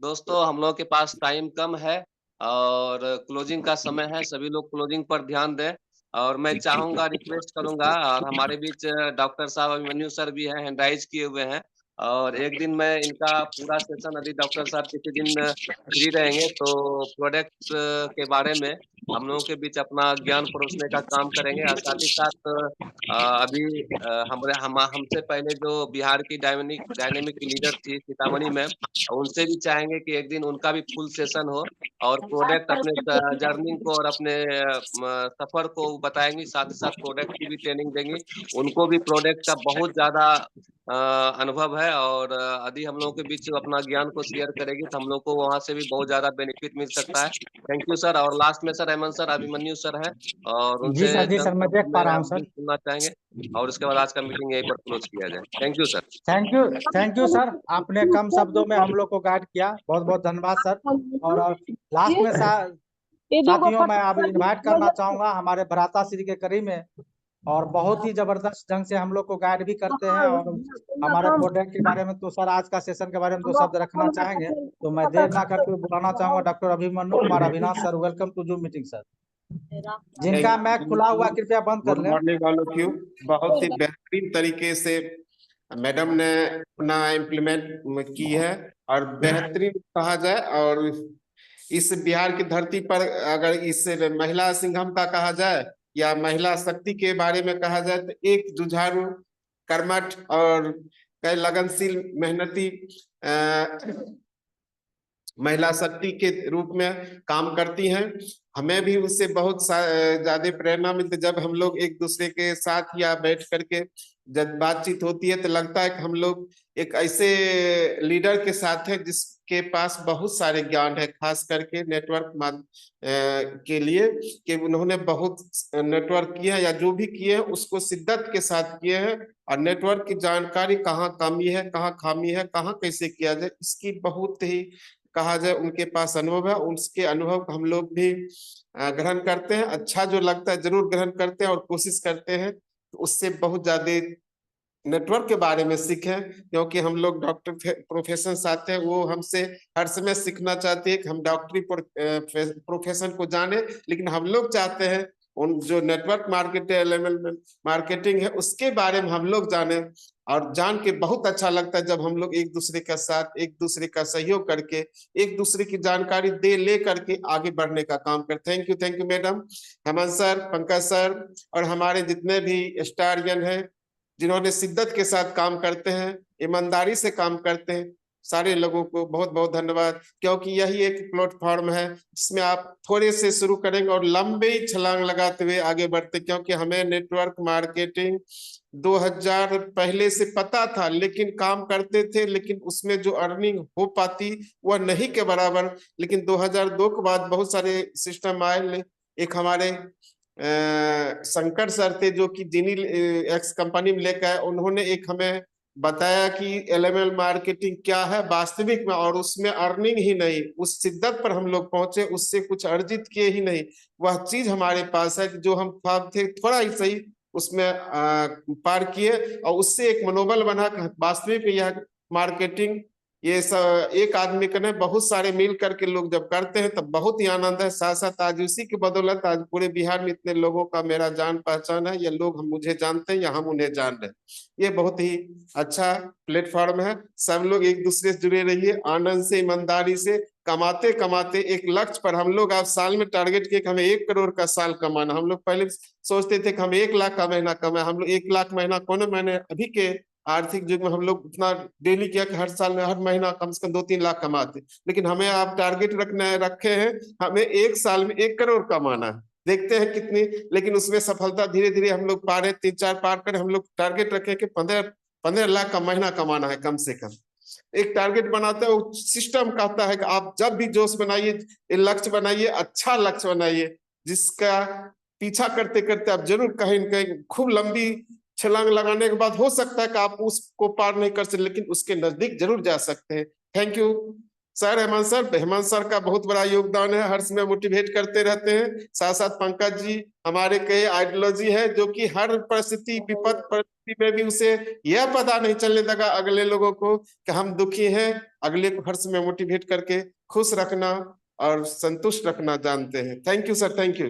दोस्तों हम लोगों के पास टाइम कम है और क्लोजिंग का समय है, सभी लोग क्लोजिंग पर ध्यान दें। और मैं चाहूँगा, रिक्वेस्ट करूँगा और हमारे बीच डॉक्टर साहब अभिमन्यु सर भी हैं, हैंड राइज़ किए हुए हैं और एक दिन मैं इनका पूरा सेशन यदि डॉक्टर साहब किसी दिन फ्री रहेंगे तो प्रोडक्ट के बारे में हम लोगों के बीच अपना ज्ञान परोसने का काम करेंगे और साथ ही साथ अभी हमसे पहले जो बिहार की डायनेमिक लीडर थी सीतामढ़ी मैम, उनसे भी चाहेंगे कि एक दिन उनका भी फुल सेशन हो और प्रोडक्ट अपने जर्नी को और अपने सफर को बताएँगी, साथ ही साथ प्रोडक्ट की भी ट्रेनिंग देंगी। उनको भी प्रोडक्ट का बहुत ज़्यादा अनुभव है और यदि हम लोगों के बीच अपना ज्ञान को शेयर करेगी तो हम लोग को वहाँ से भी बहुत ज़्यादा बेनिफिट मिल सकता है। Thank you sir. और लास्ट में sir Hemant sir Abhimanyu sir हैं और जी उनसे सर, जी चंद सर, मैं शब्द देख पा में रहा हूँ हम भी सर। सुनना चाहेंगे और उसके बाद आज का मीटिंग यहीं पर क्लोज किया जाए। Thank you sir. Thank you sir, आपने कम शब्दों में हम लोग को गाइड किया, बहुत बहुत धन्यवाद सर। और लास्ट में साथियों मैं अब इनवाइट करना चाहूंगा हमारे भ्राता श्री के करीब में और बहुत ही जबरदस्त ढंग से हम लोग को गाइड भी करते हैं और हमारे प्रोडक्ट के बारे में तो सर आज का सेशन के बारे में 2 शब्द रखना चाहेंगे। तो मैं देर ना करते हुए बुलाना चाहूंगा doctor Abhimanyu Kumar Avinash sir. Welcome to Zoom meeting sir. जिनका मैक खुला हुआ कृपया बंद कर गुड लें। Morning all of you. बहुत ही बेहतरीन तरीके से मैडम ने अपना इम्प्लीमेंट की है और बेहतरीन कहा जाए। और इस बिहार की धरती पर अगर इस महिला सिंघम का कहा जाए या महिला शक्ति के बारे में कहा जाए तो एक जुझारू, कर्मठ और कई लगनशील, मेहनती महिला शक्ति के रूप में काम करती हैं। हमें भी उससे बहुत ज्यादा प्रेरणा मिलती है जब हम लोग एक दूसरे के साथ या बैठ करके जब बातचीत होती है तो लगता है कि हम लोग एक ऐसे लीडर के साथ है जिसके पास बहुत सारे ज्ञान है, खास करके नेटवर्क के लिए कि उन्होंने बहुत नेटवर्क किए हैं या जो भी किए हैं उसको शिद्दत के साथ किए हैं और नेटवर्क की जानकारी कहाँ कमी है, कहाँ खामी है, कहाँ कैसे किया जाए, इसकी बहुत ही कहा जाए उनके पास अनुभव है। उसके अनुभव को हम लोग भी ग्रहण करते हैं। अच्छा जो लगता है जरूर ग्रहण करते हैं और कोशिश करते हैं तो उससे बहुत ज्यादा नेटवर्क के बारे में सीखें, क्योंकि हम लोग डॉक्टर प्रोफेशन से आते हैं, वो हमसे हर समय सीखना चाहते हैं कि हम डॉक्टरी प्रोफेशन को जाने, लेकिन हम लोग चाहते हैं उन जो नेटवर्क मार्केटिंग है उसके बारे में हम लोग जाने। और जान के बहुत अच्छा लगता है जब हम लोग एक दूसरे के साथ एक दूसरे का सहयोग करके एक दूसरे की जानकारी ले करके आगे बढ़ने का काम करते। Thank you madam, Hemant sir, Pankaj sir और हमारे जितने भी स्टारियन हैं जिन्होंने शिद्दत के साथ काम करते हैं, ईमानदारी से काम करते हैं, सारे लोगों को बहुत बहुत धन्यवाद। क्योंकि यही एक प्लेटफॉर्म है जिसमें आप थोड़े से शुरू करेंगे और लंबे छलांग लगाते हुए आगे बढ़ते, क्योंकि हमें नेटवर्क मार्केटिंग 2000 पहले से पता था लेकिन काम करते थे, लेकिन उसमें जो अर्निंग हो पाती वह नहीं के बराबर। लेकिन 2002 के बाद बहुत सारे सिस्टम आए। एक हमारे शंकर सर थे जो कि जिनी एक्स कंपनी में लेकर आए, उन्होंने एक हमें बताया कि एलएमएल मार्केटिंग क्या है वास्तविक में, और उसमें अर्निंग ही नहीं, उस शिद्दत पर हम लोग पहुंचे, उससे कुछ अर्जित किए ही नहीं, वह चीज हमारे पास है कि जो हम थे थोड़ा ही सही उसमें पार किए, और उससे एक मनोबल बना कि वास्तविक में यह मार्केटिंग ये सब एक आदमी का नहीं, बहुत सारे मिल करके लोग जब करते हैं तब बहुत ही आनंद है। साथ साथ आज उसी की बदौलत आज पूरे बिहार में इतने लोगों का मेरा जान पहचान है, या लोग हम मुझे जानते हैं या हम उन्हें जान रहे हैं। ये बहुत ही अच्छा प्लेटफॉर्म है। सब लोग एक दूसरे से जुड़े रहिए, आनंद से, ईमानदारी से, कमाते कमाते एक लक्ष्य पर। हम लोग आज साल में टारगेट किए कि हमें 1 करोड़ का साल कमाना। हम लोग पहले सोचते थे कि हम 1 लाख का महीना कमाए, हम लोग 1 लाख महीना कौन महीने अभी के आर्थिक युग में हम लोग इतना डेली किया कि हर साल में हर महीना कम से कम 2-3 लाख कमाते, लेकिन हमें आप टारगेट रखे हैं हमें 1 साल में 1 करोड़ कमाना है। देखते हैं कितनी, लेकिन उसमें सफलता धीरे धीरे हम लोग पा रहे, 3-4 पार कर हम लोग टारगेट रखे कि 15 लाख का महीना कमाना है कम से कम। एक टारगेट बनाते हैं, सिस्टम कहता है कि आप जब भी जोश बनाइए, लक्ष्य बनाइए, अच्छा लक्ष्य बनाइए, जिसका पीछा करते करते आप जरूर कहीं न कहीं खूब लंबी छलांग लगाने के बाद हो सकता है कि आप उसको पार नहीं कर सकते, लेकिन उसके नजदीक जरूर जा सकते हैं। Thank you sir. Hemant sir का बहुत बड़ा योगदान है, हर समय मोटिवेट करते रहते हैं। साथ साथ पंकज जी हमारे कई आइडियोलॉजी है, जो कि हर परिस्थिति विपद परिस्थिति में भी उसे यह पता नहीं चलने लगा अगले लोगों को कि हम दुखी हैं, अगले को हर समय मोटिवेट करके खुश रखना और संतुष्ट रखना जानते हैं। Thank you sir, thank you.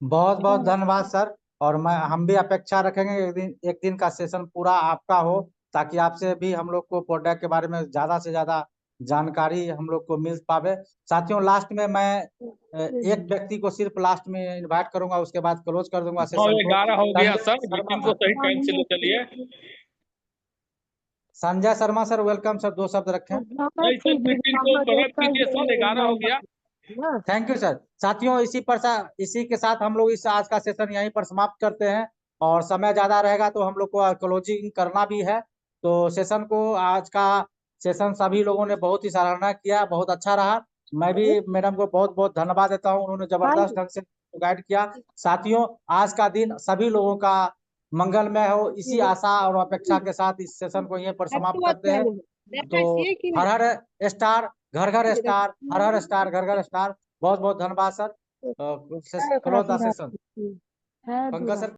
बहुत बहुत धन्यवाद सर। और हम भी अपेक्षा रखेंगे एक दिन का सेशन पूरा आपका हो, ताकि आपसे भी हम लोग को प्रोडक्ट के बारे में ज्यादा से ज्यादा जानकारी हम लोग को मिल पावे। साथियों, लास्ट में मैं एक व्यक्ति को सिर्फ लास्ट में इनवाइट करूंगा, उसके बाद क्लोज कर दूंगा सेशन को। 11 हो गया सर, संजय मीटिंग शर्मा को सही टाइम से ले चलिए। Sanjay Sharma sir, welcome sir, 2 शब्द रखें। नहीं सर, मीटिंग को रद्द कीजिए सर, 11 हो गया। Thank you sir. साथियों, इसी के साथ हम लोग इस आज का सेशन यहीं पर समाप्त करते हैं, और समय ज्यादा रहेगा तो हम लोग को क्लोजिंग करना भी है। तो सेशन को, आज का सेशन सभी लोगों ने बहुत ही सराहना किया, बहुत अच्छा रहा। मैं भी मैडम को बहुत बहुत धन्यवाद देता हूँ, उन्होंने जबरदस्त ढंग से गाइड किया। साथियों, आज का दिन सभी लोगों का मंगलमय हो, इसी आशा और अपेक्षा के साथ इस सेशन को यहीं पर समाप्त करते हैं। तो हर हर स्टार, घर घर स्टार, हर हर स्टार, घर घर स्टार। बहुत बहुत धन्यवाद sir. Close the session. Pankaj sir.